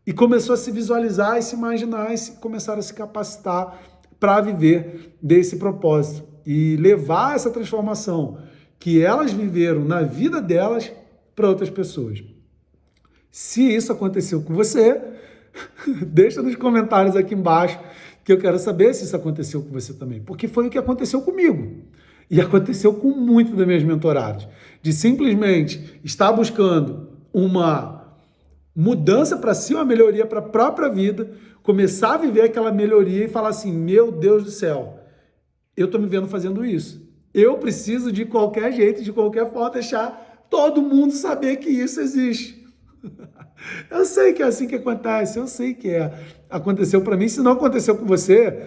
E começou a se visualizar e se imaginar e começaram a se capacitar para viver desse propósito e levar essa transformação que elas viveram na vida delas para outras pessoas. Se isso aconteceu com você, deixa nos comentários aqui embaixo que eu quero saber se isso aconteceu com você também, porque foi o que aconteceu comigo. E aconteceu com muitos das minhas mentoradas, de simplesmente estar buscando uma mudança para si, uma melhoria para a própria vida, começar a viver aquela melhoria e falar assim, meu Deus do céu, eu estou me vendo fazendo isso. Eu preciso de qualquer jeito, de qualquer forma, deixar todo mundo saber que isso existe. Eu sei que é assim que acontece, eu sei que aconteceu para mim. Se não aconteceu com você,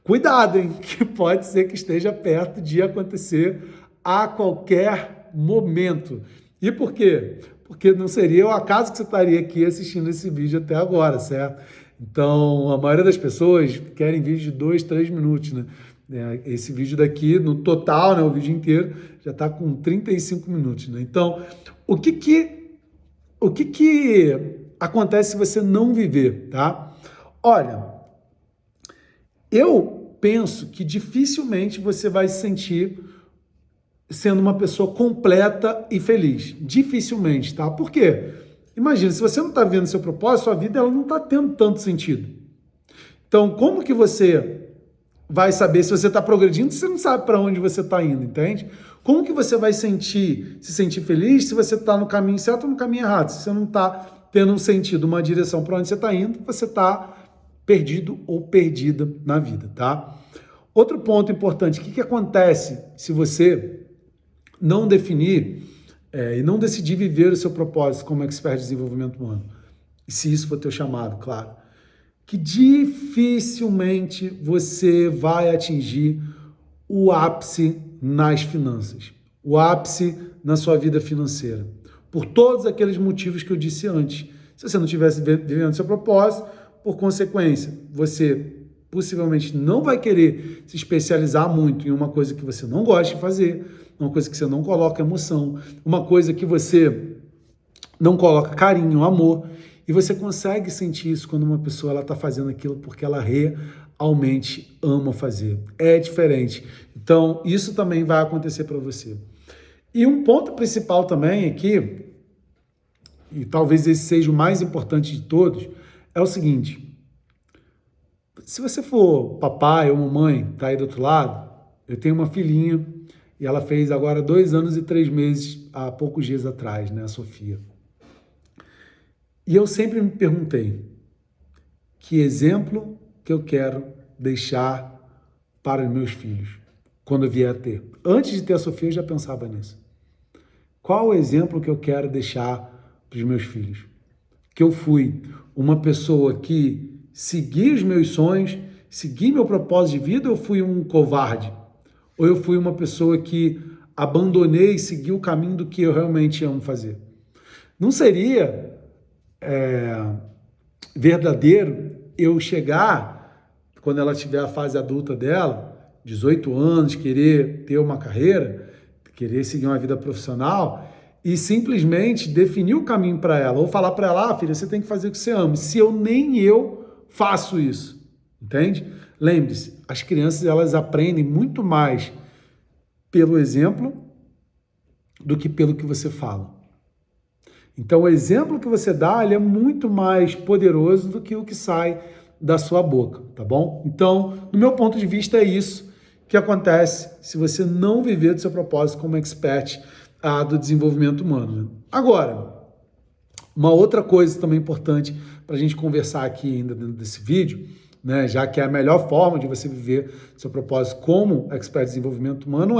cuidado, hein? Que pode ser que esteja perto de acontecer a qualquer momento. E por quê? Porque não seria o acaso que você estaria aqui assistindo esse vídeo até agora, certo? Então, a maioria das pessoas querem vídeos de 2, 3 minutos, né? Esse vídeo daqui, no total, né, o vídeo inteiro, já está com 35 minutos, né? Então, o que acontece se você não viver, tá? Olha, eu penso que dificilmente você vai se sentir sendo uma pessoa completa e feliz. Dificilmente, tá? Por quê? Imagina, se você não está vendo seu propósito, sua vida ela não está tendo tanto sentido. Então, como que você vai saber se você está progredindo se você não sabe para onde você está indo, entende? Como que você vai se sentir feliz se você está no caminho certo ou no caminho errado? Se você não está tendo um sentido, uma direção para onde você está indo, você está perdido ou perdida na vida, tá? Outro ponto importante, o que acontece se você não definir e não decidir viver o seu propósito como expert de desenvolvimento humano? E se isso for teu chamado, claro. Que dificilmente você vai atingir o ápice nas finanças, o ápice na sua vida financeira, por todos aqueles motivos que eu disse antes. Se você não estivesse vivendo seu propósito, por consequência, você possivelmente não vai querer se especializar muito em uma coisa que você não gosta de fazer, uma coisa que você não coloca emoção, uma coisa que você não coloca carinho, amor. E você consegue sentir isso quando uma pessoa está fazendo aquilo porque ela realmente ama fazer. É diferente. Então, isso também vai acontecer para você. E um ponto principal também aqui, e talvez esse seja o mais importante de todos, é o seguinte. Se você for papai ou mamãe, tá aí do outro lado, eu tenho uma filhinha e ela fez agora 2 anos e 3 meses, há poucos dias atrás, né, a Sofia. E eu sempre me perguntei, que exemplo que eu quero deixar para os meus filhos, quando eu vier a ter? Antes de ter a Sofia, eu já pensava nisso. Qual o exemplo que eu quero deixar para os meus filhos? Que eu fui uma pessoa que segui os meus sonhos, segui meu propósito de vida, ou eu fui um covarde? Ou eu fui uma pessoa que abandonei e segui o caminho do que eu realmente amo fazer? Não seria verdadeiro eu chegar, quando ela tiver a fase adulta dela, 18 anos, querer ter uma carreira, querer seguir uma vida profissional e simplesmente definir o caminho para ela, ou falar para ela, filha, você tem que fazer o que você ama, se nem eu faço isso, entende? Lembre-se, as crianças elas aprendem muito mais pelo exemplo do que pelo que você fala. Então, o exemplo que você dá, ele é muito mais poderoso do que o que sai da sua boca, tá bom? Então, no meu ponto de vista, é isso que acontece se você não viver do seu propósito como expert do desenvolvimento humano, né? Agora, uma outra coisa também importante para a gente conversar aqui ainda dentro desse vídeo, né, já que é a melhor forma de você viver seu propósito como expert de desenvolvimento humano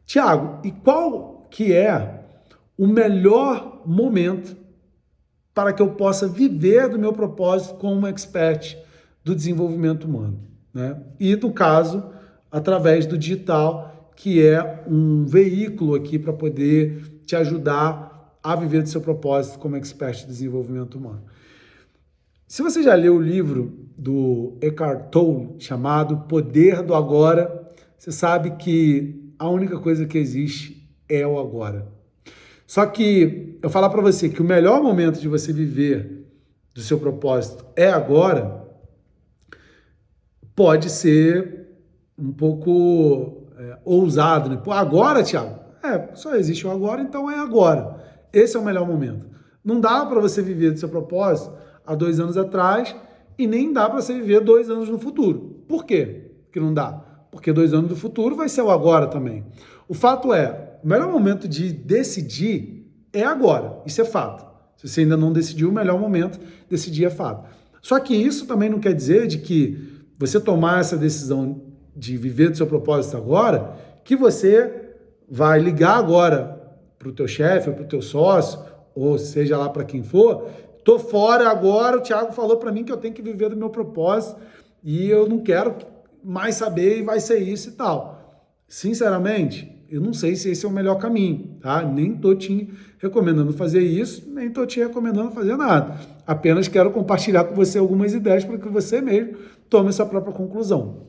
Tiago, e qual que é o melhor momento para que eu possa viver do meu propósito como expert do desenvolvimento humano, né? E, no caso, através do digital, que é um veículo aqui para poder te ajudar a viver do seu propósito como expert de desenvolvimento humano. Se você já leu o livro do Eckhart Tolle, chamado Poder do Agora, você sabe que a única coisa que existe é o agora. Só que eu falar para você que o melhor momento de você viver do seu propósito é agora, pode ser um pouco ousado, né? Pô, agora, Thiago? Só existe o agora, então é agora. Esse é o melhor momento. Não dá para você viver do seu propósito há 2 anos atrás e nem dá para você viver 2 anos no futuro. Por quê que não dá? Porque 2 anos do futuro vai ser o agora também. O fato é, o melhor momento de decidir é agora. Isso é fato. Se você ainda não decidiu, o melhor momento de decidir é fato. Só que isso também não quer dizer de que você tomar essa decisão de viver do seu propósito agora, que você vai ligar agora para o teu chefe ou para o teu sócio, ou seja lá para quem for, tô fora agora, o Thiago falou para mim que eu tenho que viver do meu propósito e eu não quero mais saber e vai ser isso e tal. Sinceramente, eu não sei se esse é o melhor caminho, tá? Nem tô te recomendando fazer isso, nem tô te recomendando fazer nada. Apenas quero compartilhar com você algumas ideias para que você mesmo tome essa própria conclusão.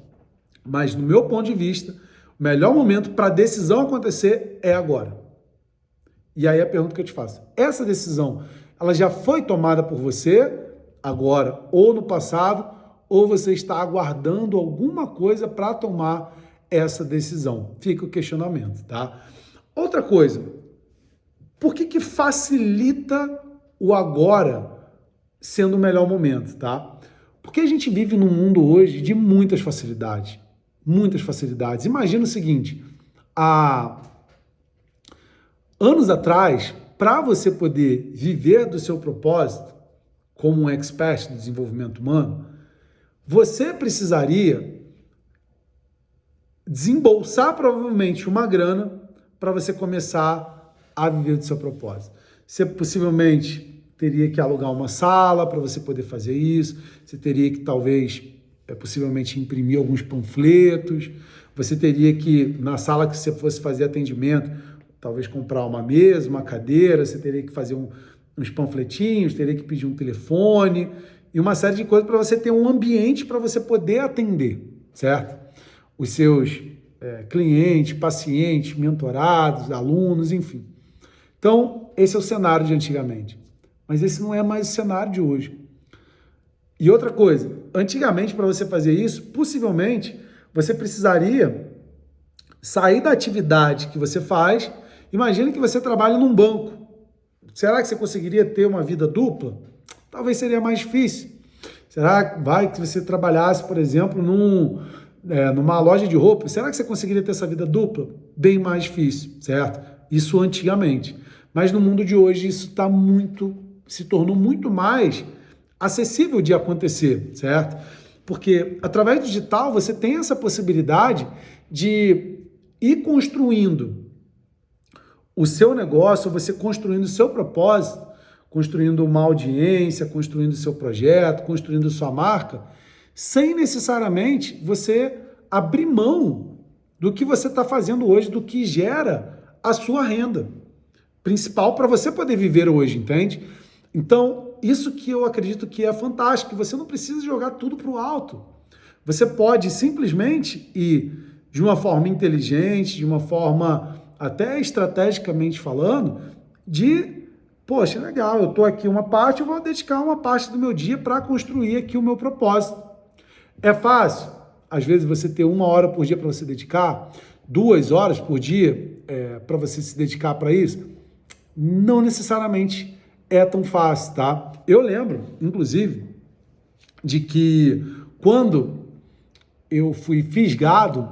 Mas, no meu ponto de vista, o melhor momento para a decisão acontecer é agora. E aí a pergunta que eu te faço, essa decisão, ela já foi tomada por você agora ou no passado, ou você está aguardando alguma coisa para tomar essa decisão? Fica o questionamento, tá? Outra coisa, por que facilita o agora sendo o melhor momento, tá? Porque a gente vive num mundo hoje de muitas facilidades. Muitas facilidades. Imagina o seguinte, há anos atrás, para você poder viver do seu propósito como um expert do desenvolvimento humano, você precisaria desembolsar provavelmente uma grana para você começar a viver do seu propósito. Você possivelmente teria que alugar uma sala para você poder fazer isso, você teria que talvez, possivelmente imprimir alguns panfletos, você teria que, na sala que você fosse fazer atendimento, talvez comprar uma mesa, uma cadeira, você teria que fazer uns panfletinhos, teria que pedir um telefone e uma série de coisas para você ter um ambiente para você poder atender, certo? Os seus clientes, pacientes, mentorados, alunos, enfim. Então, esse é o cenário de antigamente. Mas esse não é mais o cenário de hoje. E outra coisa, antigamente, para você fazer isso, possivelmente, você precisaria sair da atividade que você faz. Imagina que você trabalha num banco. Será que você conseguiria ter uma vida dupla? Talvez seria mais difícil. Será que você trabalhasse, por exemplo, numa loja de roupa? Será que você conseguiria ter essa vida dupla? Bem mais difícil, certo? Isso antigamente. Mas no mundo de hoje isso se tornou muito mais acessível de acontecer, certo? Porque através do digital você tem essa possibilidade de ir construindo o seu negócio, você construindo o seu propósito, construindo uma audiência, construindo o seu projeto, construindo sua marca, sem necessariamente você abrir mão do que você está fazendo hoje, do que gera a sua renda principal para você poder viver hoje, entende? Então, isso que eu acredito que é fantástico, que você não precisa jogar tudo para o alto. Você pode simplesmente ir de uma forma inteligente, de uma forma até estrategicamente falando, poxa, legal, eu estou aqui uma parte, eu vou dedicar uma parte do meu dia para construir aqui o meu propósito. É fácil, às vezes, você ter 1 hora por dia para você dedicar, 2 horas por dia para você se dedicar para isso? Não necessariamente é tão fácil, tá? Eu lembro, inclusive, de que quando eu fui fisgado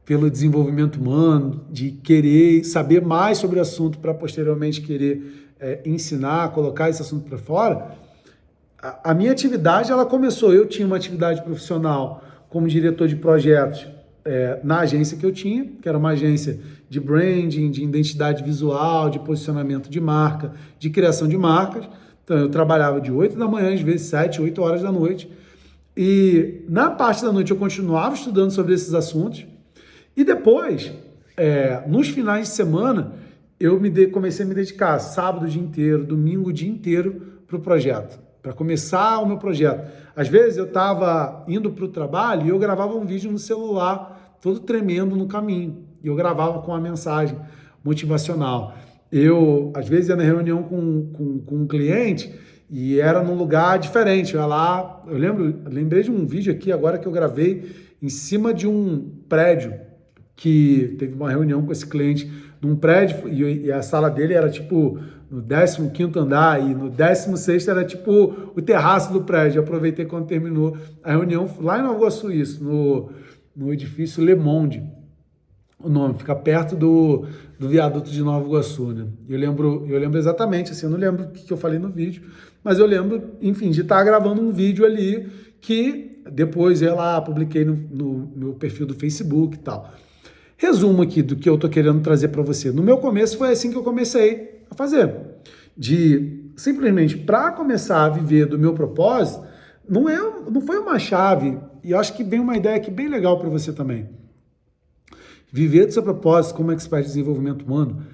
pelo desenvolvimento humano, de querer saber mais sobre o assunto para posteriormente querer ensinar, colocar esse assunto para fora, a minha atividade, ela começou, eu tinha uma atividade profissional como diretor de projetos na agência que eu tinha, que era uma agência de branding, de identidade visual, de posicionamento de marca, de criação de marcas. Então, eu trabalhava de 8 da manhã, às vezes 7, 8 horas da noite. E na parte da noite eu continuava estudando sobre esses assuntos. E depois, nos finais de semana, eu comecei a me dedicar sábado o dia inteiro, domingo o dia inteiro para o projeto, para começar o meu projeto. Às vezes eu estava indo para o trabalho e eu gravava um vídeo no celular, todo tremendo no caminho. E eu gravava com uma mensagem motivacional. Eu, às vezes, ia na reunião com um cliente e era num lugar diferente. Eu ia lá, lembrei de um vídeo aqui agora que eu gravei em cima de um prédio que teve uma reunião com esse cliente num prédio e a sala dele era tipo no 15º andar e no 16º era tipo o terraço do prédio. Eu aproveitei quando terminou a reunião lá em Nova Iguaçu, isso, no edifício Le Monde, o nome, fica perto do viaduto de Nova Iguaçu, né? Eu lembro exatamente, assim, eu não lembro o que eu falei no vídeo, mas eu lembro, enfim, de estar gravando um vídeo ali que depois eu lá publiquei no meu perfil do Facebook e tal. Resumo aqui do que eu tô querendo trazer para você. No meu começo foi assim que eu comecei a fazer. De simplesmente para começar a viver do meu propósito, não foi uma chave, e eu acho que vem uma ideia aqui bem legal para você também. Viver do seu propósito como expert de desenvolvimento humano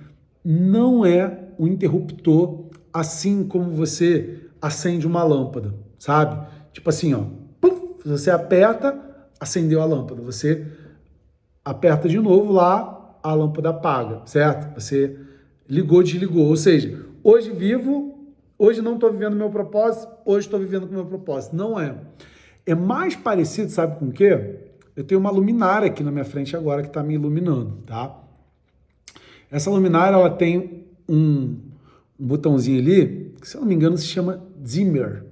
não é um interruptor assim como você acende uma lâmpada, sabe? Tipo assim, ó, puf, você aperta, acendeu a lâmpada. Você aperta de novo lá, a lâmpada apaga, certo? Você ligou, desligou. Ou seja, hoje vivo, hoje não estou vivendo o meu propósito, hoje estou vivendo com o meu propósito. Não é. É mais parecido, sabe com o quê? Eu tenho uma luminária aqui na minha frente agora que está me iluminando, tá? Essa luminária, ela tem um botãozinho ali, que se eu não me engano se chama dimmer,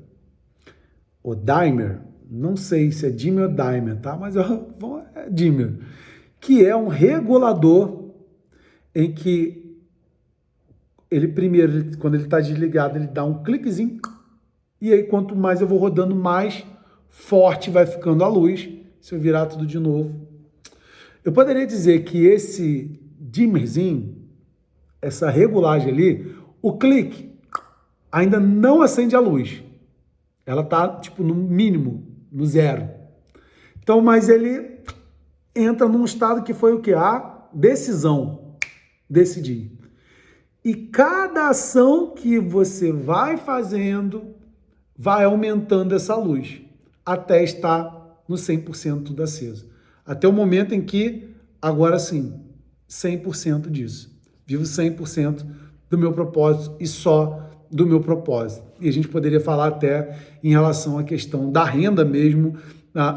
ou dimer, não sei se é dimmer ou dimer, tá? Mas é dimmer, que é um regulador em que ele primeiro, quando ele está desligado, ele dá um cliquezinho, e aí quanto mais eu vou rodando, mais forte vai ficando a luz. Se eu virar tudo de novo, eu poderia dizer que esse dimmerzinho, essa regulagem ali, o clique ainda não acende a luz. Ela tá tipo no mínimo, no zero. Então, mas ele entra num estado que foi o que? A decisão. Decidir. E cada ação que você vai fazendo vai aumentando essa luz até estar no 100% aceso. Até o momento em que, agora sim, 100% disso. Vivo 100% do meu propósito e só do meu propósito. E a gente poderia falar até em relação à questão da renda mesmo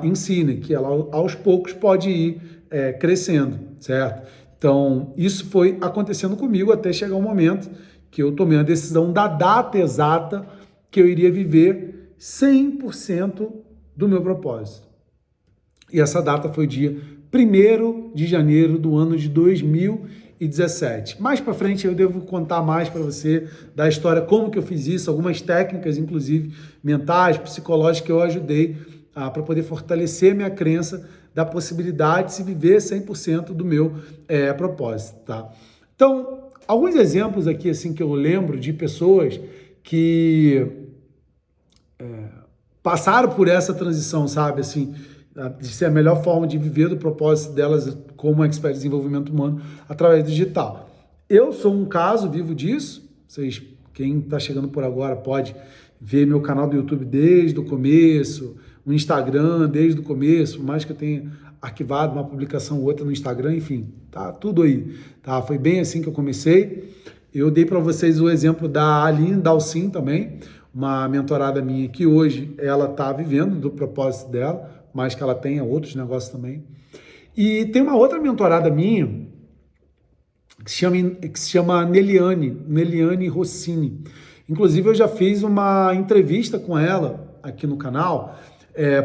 em si, né? Que ela aos poucos pode ir crescendo, certo? Então, isso foi acontecendo comigo até chegar um momento que eu tomei a decisão da data exata que eu iria viver 100% do meu propósito. E essa data foi dia 1º de janeiro do ano de 2017. Mais para frente eu devo contar mais para você da história, como que eu fiz isso, algumas técnicas, inclusive mentais, psicológicas, que eu ajudei para poder fortalecer minha crença da possibilidade de se viver 100% do meu propósito, tá? Então, alguns exemplos aqui assim que eu lembro de pessoas que passaram por essa transição, sabe, assim, de ser a melhor forma de viver do propósito delas como expert de desenvolvimento humano através do digital. Eu sou um caso vivo disso. Vocês, quem está chegando por agora pode ver meu canal do YouTube desde o começo, o Instagram desde o começo, por mais que eu tenha arquivado uma publicação ou outra no Instagram, enfim, tá tudo aí, tá? Foi bem assim que eu comecei. Eu dei para vocês o exemplo da Aline Dalcin também, uma mentorada minha que hoje ela está vivendo do propósito dela, mais que ela tenha outros negócios também. E tem uma outra mentorada minha que se chama Neliane Rossini. Inclusive, eu já fiz uma entrevista com ela aqui no canal,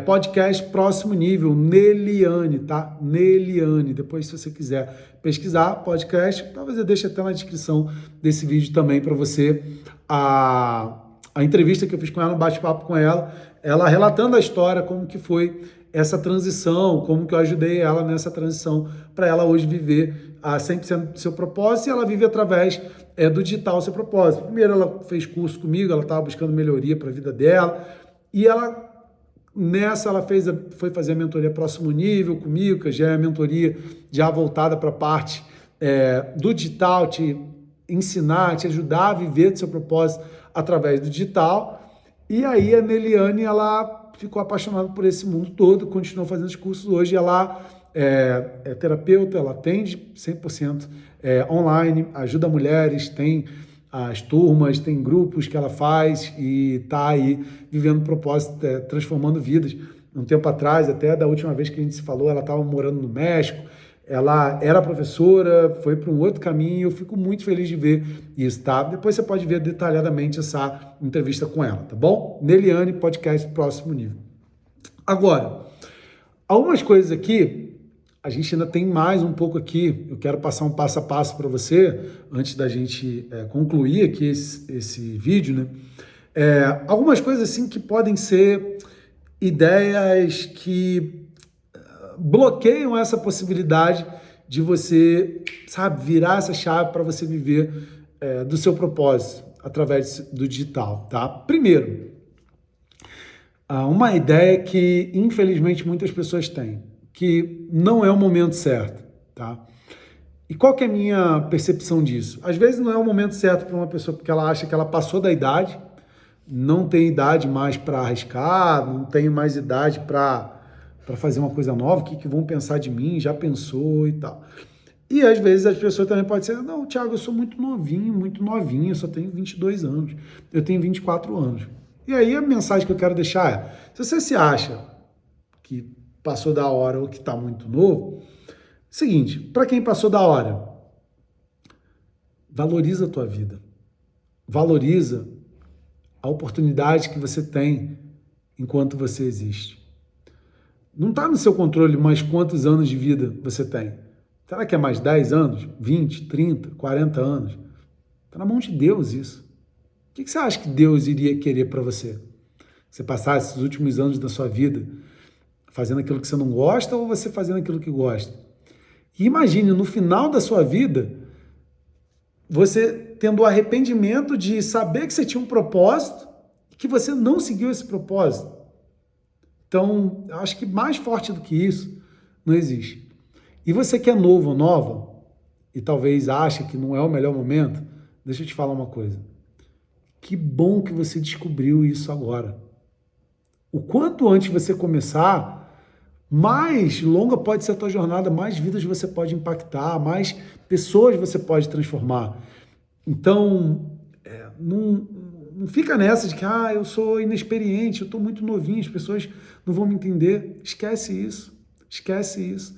podcast Próximo Nível, Neliane, tá? Neliane. Depois, se você quiser pesquisar podcast, talvez eu deixe até na descrição desse vídeo também para você a entrevista que eu fiz com ela, um bate-papo com ela, ela relatando a história, como que foi essa transição, como que eu ajudei ela nessa transição para ela hoje viver a 100% do seu propósito, e ela vive através do digital seu propósito. Primeiro ela fez curso comigo, ela estava buscando melhoria para a vida dela, e ela foi fazer a mentoria Próximo Nível comigo, que já é a mentoria já voltada para a parte do digital, te ensinar, te ajudar a viver do seu propósito através do digital. E aí a Neliane, ela ficou apaixonada por esse mundo todo, continuou fazendo os cursos. Hoje ela é terapeuta, ela atende 100% online, ajuda mulheres, tem as turmas, tem grupos que ela faz e está aí vivendo propósito, transformando vidas. Um tempo atrás, até da última vez que a gente se falou, ela estava morando no México, Ela era professora, foi para um outro caminho, e eu fico muito feliz de ver isso, tá? Depois você pode ver detalhadamente essa entrevista com ela, tá bom? Neliane, podcast Próximo Nível. Agora, algumas coisas aqui, a gente ainda tem mais um pouco aqui, eu quero passar um passo a passo para você, antes da gente concluir aqui esse vídeo, né? Algumas coisas assim que podem ser ideias que bloqueiam essa possibilidade de você, sabe, virar essa chave para você viver do seu propósito através do digital, tá? Primeiro, uma ideia que infelizmente muitas pessoas têm, que não é o momento certo, tá? E qual que é a minha percepção disso? Às vezes não é o momento certo para uma pessoa porque ela acha que ela passou da idade, não tem idade mais para arriscar, não tem mais idade para fazer uma coisa nova, o que vão pensar de mim, já pensou e tal. E às vezes as pessoas também podem dizer, não, Thiago, eu sou muito novinho, muito novinho, eu só tenho 22 anos, eu tenho 24 anos. E aí a mensagem que eu quero deixar é, se você se acha que passou da hora ou que está muito novo, seguinte, para quem passou da hora, valoriza a tua vida, valoriza a oportunidade que você tem enquanto você existe. Não está no seu controle mais quantos anos de vida você tem. Será que é mais 10 anos, 20, 30, 40 anos? Está na mão de Deus isso. O que você acha que Deus iria querer para você? Você passar esses últimos anos da sua vida fazendo aquilo que você não gosta ou você fazendo aquilo que gosta? E imagine, no final da sua vida, você tendo o arrependimento de saber que você tinha um propósito e que você não seguiu esse propósito. Então, eu acho que mais forte do que isso não existe. E você que é novo ou nova e talvez ache que não é o melhor momento, deixa eu te falar uma coisa. Que bom que você descobriu isso agora. O quanto antes você começar, mais longa pode ser a tua jornada, mais vidas você pode impactar, mais pessoas você pode transformar. Então, não fica nessa de que eu sou inexperiente, eu estou muito novinho, as pessoas não vão me entender. Esquece isso, esquece isso.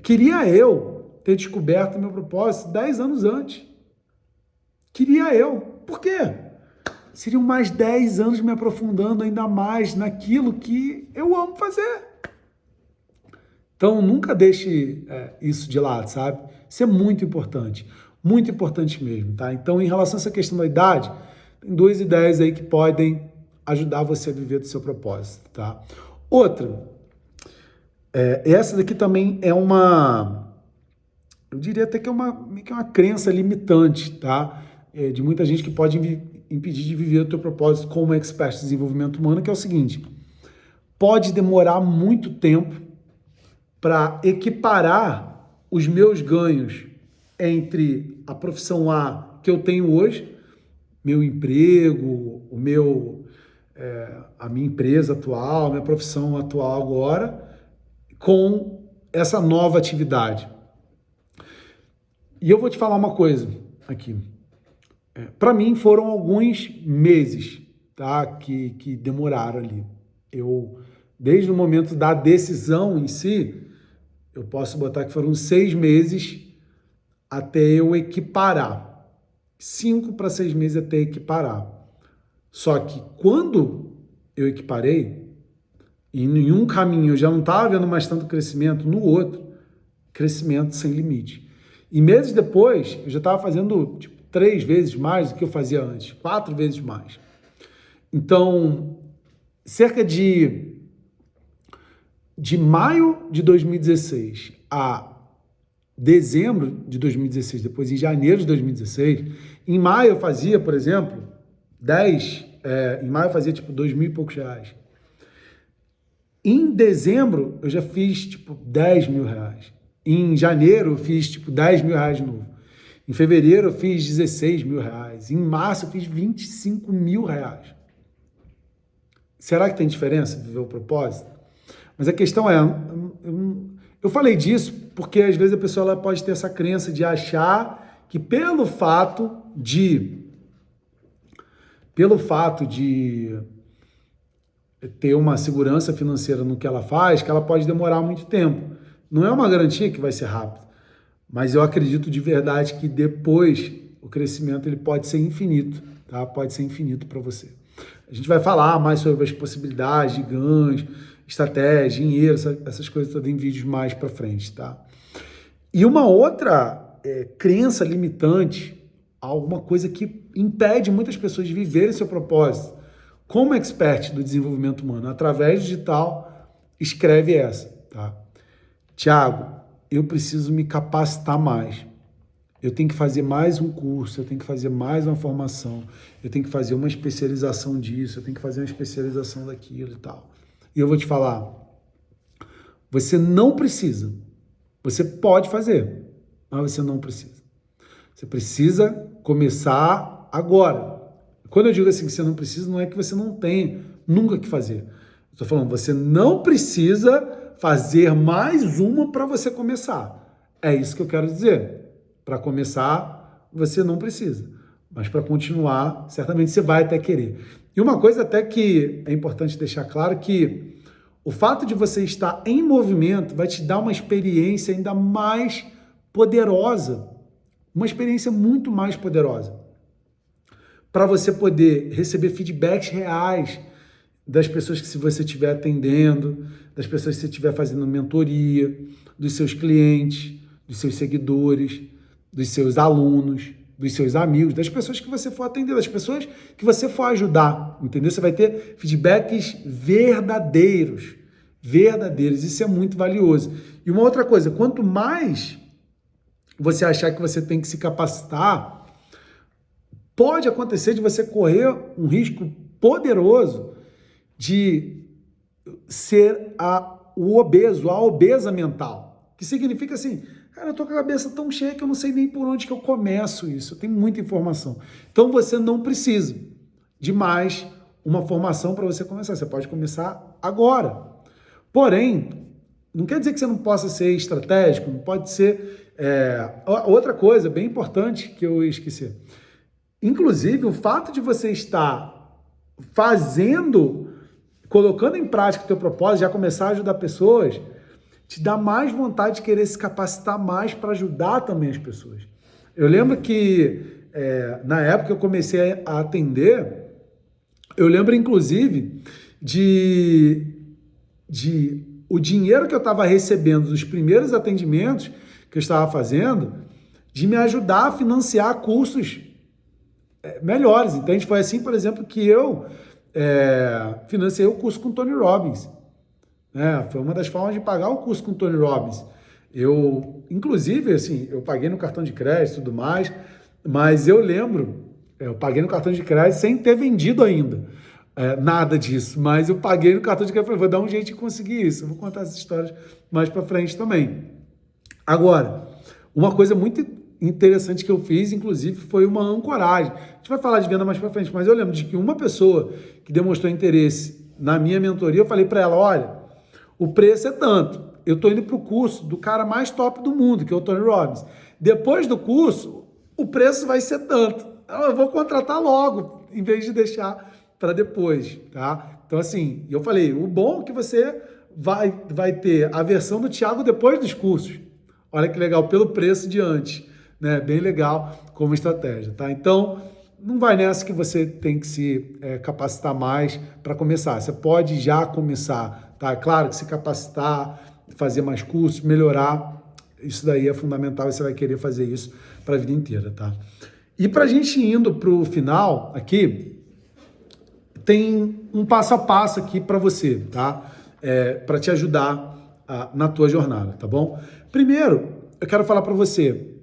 Queria eu ter descoberto meu propósito 10 anos antes. Queria eu. Por quê? Seriam mais 10 anos me aprofundando ainda mais naquilo que eu amo fazer. Então, nunca deixe isso de lado, sabe? Isso é muito importante mesmo, tá? Então, em relação a essa questão da idade, tem 2 ideias aí que podem ajudar você a viver do seu propósito, tá? Outra, essa daqui também é eu diria até que é uma crença limitante, tá? De muita gente que pode impedir de viver o teu propósito como expert de desenvolvimento humano, que é o seguinte, pode demorar muito tempo para equiparar os meus ganhos entre a profissão A que eu tenho hoje, meu emprego, a minha empresa atual, minha profissão atual agora, com essa nova atividade. E eu vou te falar uma coisa aqui. Para mim foram alguns meses, tá, que demoraram ali. Desde o momento da decisão em si, eu posso botar que foram 6 meses até eu equiparar. 5 para 6 meses até equiparar. Só que quando eu equiparei, e em um caminho eu já não estava vendo mais tanto crescimento, no outro, crescimento sem limite. E meses depois, eu já estava fazendo 3 vezes mais do que eu fazia antes, 4 vezes mais. Então, cerca de maio de 2016 a dezembro de 2016, depois em janeiro de 2016, em maio eu fazia, por exemplo, em maio eu fazia tipo 2.000 e poucos reais. Em dezembro eu já fiz tipo 10 mil reais. Em janeiro eu fiz tipo 10 mil reais de novo. Em fevereiro eu fiz 16 mil reais. Em março eu fiz 25 mil reais. Será que tem diferença viver o propósito? Mas a questão é, eu falei disso porque às vezes a pessoa ela pode ter essa crença de achar que pelo fato de ter uma segurança financeira no que ela faz, que ela pode demorar muito tempo. Não é uma garantia que vai ser rápido, mas eu acredito de verdade que depois o crescimento ele pode ser infinito, tá? Pode ser infinito para você. A gente vai falar mais sobre as possibilidades de ganhos, estratégia, dinheiro, essas coisas todas em vídeos mais para frente, tá? E uma outra crença limitante, alguma coisa que impede muitas pessoas de viverem seu propósito, como expert do desenvolvimento humano, através do digital, escreve essa, tá? Tiago, eu preciso me capacitar mais. Eu tenho que fazer mais um curso, eu tenho que fazer mais uma formação, eu tenho que fazer uma especialização disso, eu tenho que fazer uma especialização daquilo e tal. E eu vou te falar, você não precisa. Você pode fazer, mas você não precisa. Você precisa começar agora. Quando eu digo assim que você não precisa, não é que você não tem nunca que fazer. Estou falando, você não precisa fazer mais uma para você começar. É isso que eu quero dizer. Para começar, você não precisa. Mas para continuar, certamente você vai até querer. E uma coisa até que é importante deixar claro que o fato de você estar em movimento vai te dar uma experiência ainda mais poderosa. Uma experiência muito mais poderosa. Para você poder receber feedbacks reais das pessoas que você estiver atendendo, das pessoas que você estiver fazendo mentoria, dos seus clientes, dos seus seguidores, dos seus alunos, dos seus amigos, das pessoas que você for atender, das pessoas que você for ajudar, entendeu? Você vai ter feedbacks verdadeiros, isso é muito valioso. E uma outra coisa, quanto mais você achar que você tem que se capacitar, pode acontecer de você correr um risco poderoso de ser o obeso, a obesa mental, que significa assim, cara, eu tô com a cabeça tão cheia que eu não sei nem por onde que eu começo isso, eu tenho muita informação. Então você não precisa de mais uma formação para você começar, você pode começar agora. Porém, não quer dizer que você não possa ser estratégico, não pode ser... Outra coisa bem importante que eu esqueci, inclusive o fato de você estar colocando em prática o teu propósito, já começar a ajudar pessoas, te dá mais vontade de querer se capacitar mais para ajudar também as pessoas. Eu lembro que na época que eu comecei a atender, eu lembro inclusive de o dinheiro que eu estava recebendo dos primeiros atendimentos que eu estava fazendo, de me ajudar a financiar cursos melhores. Entende? Foi assim, por exemplo, que eu financiei o curso com o Tony Robbins. Foi uma das formas de pagar o curso com o Tony Robbins. Eu, inclusive, assim, eu paguei no cartão de crédito e tudo mais, mas eu lembro, eu paguei no cartão de crédito sem ter vendido ainda. Nada disso, mas eu paguei no cartão de crédito e falei, vou dar um jeito de conseguir isso. Eu vou contar essas histórias mais para frente também. Agora, uma coisa muito interessante que eu fiz, inclusive, foi uma ancoragem. A gente vai falar de venda mais para frente, mas eu lembro de que uma pessoa que demonstrou interesse na minha mentoria, eu falei para ela, olha, o preço é tanto, eu estou indo para o curso do cara mais top do mundo, que é o Tony Robbins. Depois do curso, o preço vai ser tanto. Eu vou contratar logo, em vez de deixar para depois, tá? Então, assim, eu falei, o bom é que você vai ter a versão do Thiago depois dos cursos. Olha que legal, pelo preço de antes, né? Bem legal como estratégia, tá? Então, não vai nessa que você tem que se capacitar mais para começar. Você pode já começar, tá? É claro que se capacitar, fazer mais cursos, melhorar, isso daí é fundamental e você vai querer fazer isso para a vida inteira, tá? E para a gente indo para o final aqui, tem um passo a passo aqui para você, tá? Para te ajudar na tua jornada, tá bom? Primeiro, eu quero falar para você,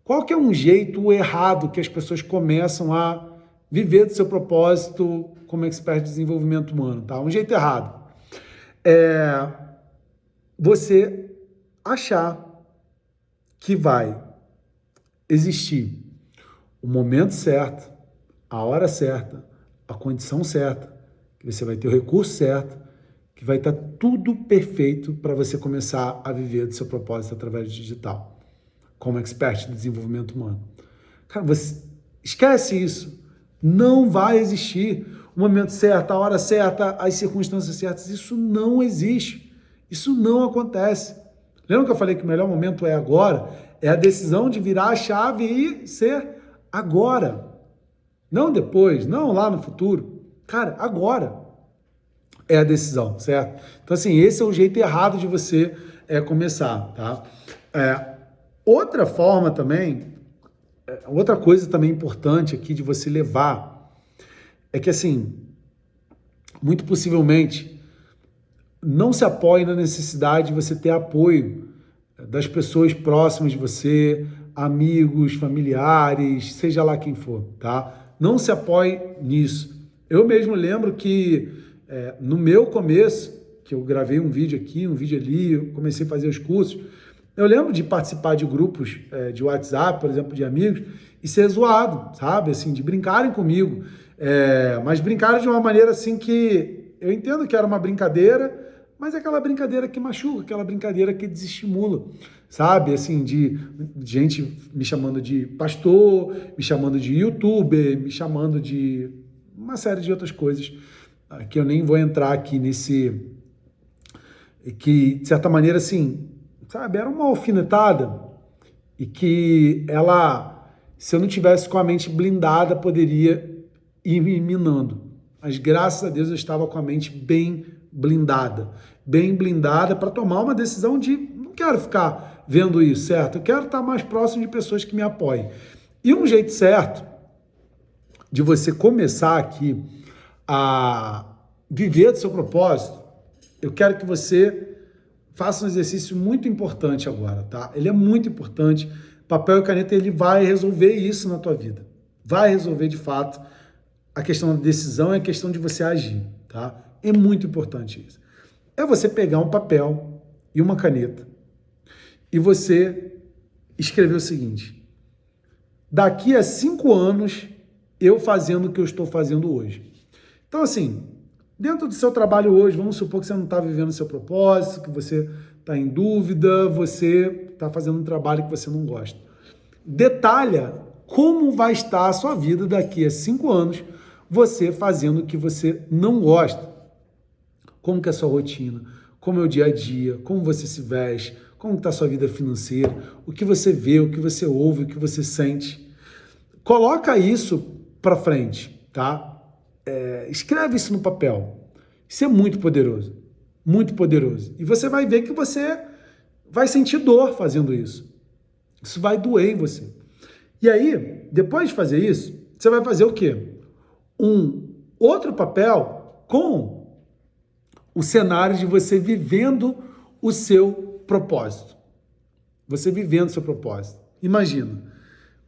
qual que é um jeito errado que as pessoas começam a viver do seu propósito como expert de desenvolvimento humano, tá? Um jeito errado é você achar que vai existir o momento certo, a hora certa, a condição certa, que você vai ter o recurso certo, que vai estar tudo perfeito para você começar a viver do seu propósito através do digital, como expert de desenvolvimento humano. Cara, você esquece isso. Não vai existir o momento certo, a hora certa, as circunstâncias certas. Isso não existe. Isso não acontece. Lembra que eu falei que o melhor momento é agora? É a decisão de virar a chave e ser agora. Não depois, não lá no futuro. Cara, agora é a decisão, certo? Então, assim, esse é o jeito errado de você começar, tá? Outra forma também, outra coisa também importante aqui de você levar é que, assim, muito possivelmente, não se apoie na necessidade de você ter apoio das pessoas próximas de você, amigos, familiares, seja lá quem for, tá? Não se apoie nisso. Eu mesmo lembro que no meu começo, que eu gravei um vídeo aqui, um vídeo ali, eu comecei a fazer os cursos, eu lembro de participar de grupos de WhatsApp, por exemplo, de amigos, e ser zoado, sabe? Assim, de brincarem comigo. Mas brincarem de uma maneira assim que eu entendo que era uma brincadeira, mas é aquela brincadeira que machuca, aquela brincadeira que desestimula, sabe? Assim, de gente me chamando de pastor, me chamando de youtuber, me chamando de uma série de outras coisas que eu nem vou entrar aqui nesse... que, de certa maneira, assim, sabe? Era uma alfinetada e que ela, se eu não tivesse com a mente blindada, poderia ir me minando. Mas, graças a Deus, eu estava com a mente bem blindada para tomar uma decisão de não quero ficar vendo isso, certo? Eu quero estar mais próximo de pessoas que me apoiem. E um jeito certo de você começar aqui a viver do seu propósito, eu quero que você faça um exercício muito importante agora, tá? Ele é muito importante. Papel e caneta, ele vai resolver isso na tua vida. Vai resolver, de fato, a questão da decisão e a questão de você agir, tá? É muito importante isso. É você pegar um papel e uma caneta e você escrever o seguinte: daqui a 5 anos, eu fazendo o que eu estou fazendo hoje. Então, assim, dentro do seu trabalho hoje, vamos supor que você não está vivendo o seu propósito, que você está em dúvida, você está fazendo um trabalho que você não gosta. Detalha como vai estar a sua vida daqui a 5 anos, você fazendo o que você não gosta. Como que é a sua rotina, como é o dia a dia, como você se veste, como está a sua vida financeira, o que você vê, o que você ouve, o que você sente. Coloca isso para frente, tá? Escreve isso no papel. Isso é muito poderoso, muito poderoso. E você vai ver que você vai sentir dor fazendo isso. Isso vai doer em você. E aí, depois de fazer isso, você vai fazer o quê? Um outro papel com o cenário de você vivendo o seu propósito. Você vivendo o seu propósito. Imagina,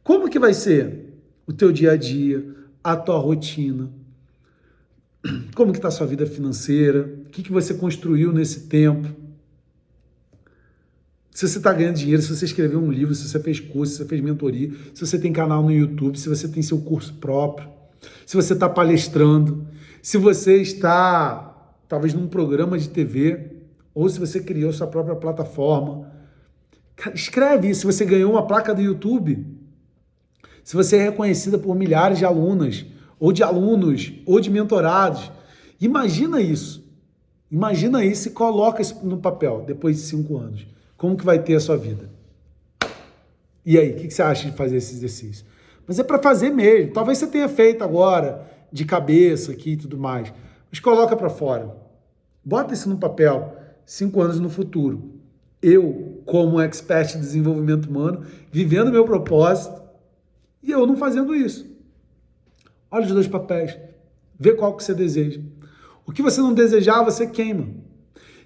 como que vai ser o teu dia a dia, a tua rotina, como que está a sua vida financeira, o que você construiu nesse tempo, se você está ganhando dinheiro, se você escreveu um livro, se você fez curso, se você fez mentoria, se você tem canal no YouTube, se você tem seu curso próprio, se você está palestrando, se você está talvez num programa de TV, ou se você criou sua própria plataforma. Escreve isso. Se você ganhou uma placa do YouTube, se você é reconhecida por milhares de alunas, ou de alunos, ou de mentorados. Imagina isso. Imagina isso e coloca isso no papel, depois de 5 anos. Como que vai ter a sua vida? E aí, o que você acha de fazer esse exercício? Mas é para fazer mesmo. Talvez você tenha feito agora, de cabeça aqui e tudo mais. Mas coloca para fora. Bota isso no papel, 5 anos no futuro. Eu, como expert de desenvolvimento humano, vivendo meu propósito, e eu não fazendo isso. Olha os 2 papéis. Vê qual que você deseja. O que você não desejar, você queima.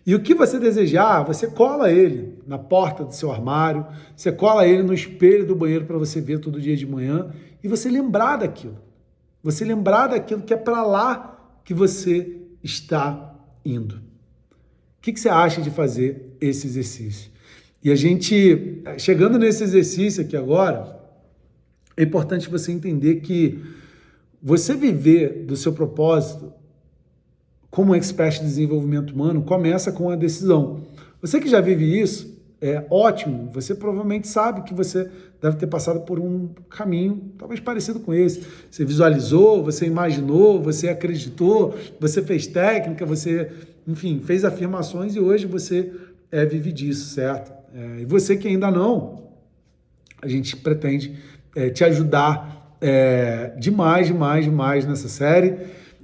E o que você desejar, você cola ele na porta do seu armário, você cola ele no espelho do banheiro para você ver todo dia de manhã e você lembrar daquilo. Você lembrar daquilo que é para lá que você está indo. O que você acha de fazer esse exercício? E a gente, chegando nesse exercício aqui agora, é importante você entender que você viver do seu propósito como expert de desenvolvimento humano começa com a decisão. Você que já vive isso, é ótimo. Você provavelmente sabe que você deve ter passado por um caminho talvez parecido com esse. Você visualizou, você imaginou, você acreditou, você fez técnica, você, enfim, fez afirmações e hoje você vive disso, certo? E você que ainda não, a gente pretende te ajudar demais nessa série.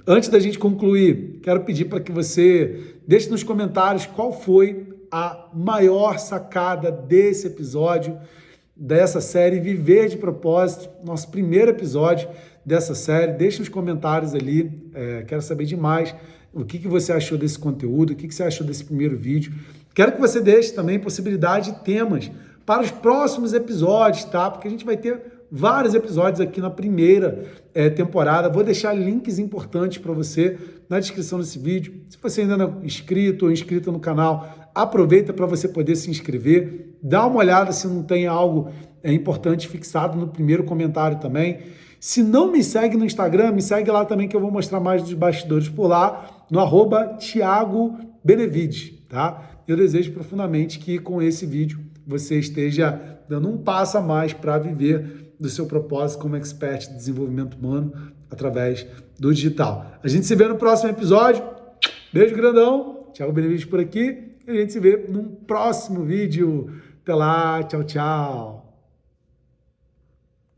Antes da gente concluir, quero pedir para que você deixe nos comentários qual foi a maior sacada desse episódio, dessa série Viver de Propósito, nosso primeiro episódio dessa série. Deixe nos comentários ali, quero saber demais o que você achou desse conteúdo, o que você achou desse primeiro vídeo. Quero que você deixe também possibilidade de temas para os próximos episódios, tá? Porque a gente vai ter vários episódios aqui na primeira temporada. Vou deixar links importantes para você na descrição desse vídeo. Se você ainda não é inscrito ou inscrita no canal, aproveita para você poder se inscrever. Dá uma olhada se não tem algo importante fixado no primeiro comentário também. Se não me segue no Instagram, me segue lá também que eu vou mostrar mais dos bastidores por lá, no @Thiago Benevides, tá? Eu desejo profundamente que com esse vídeo você esteja dando um passo a mais para viver do seu propósito como expert de desenvolvimento humano através do digital. A gente se vê no próximo episódio. Beijo grandão. Thiago Benevides por aqui. E a gente se vê num próximo vídeo. Até lá. Tchau, tchau.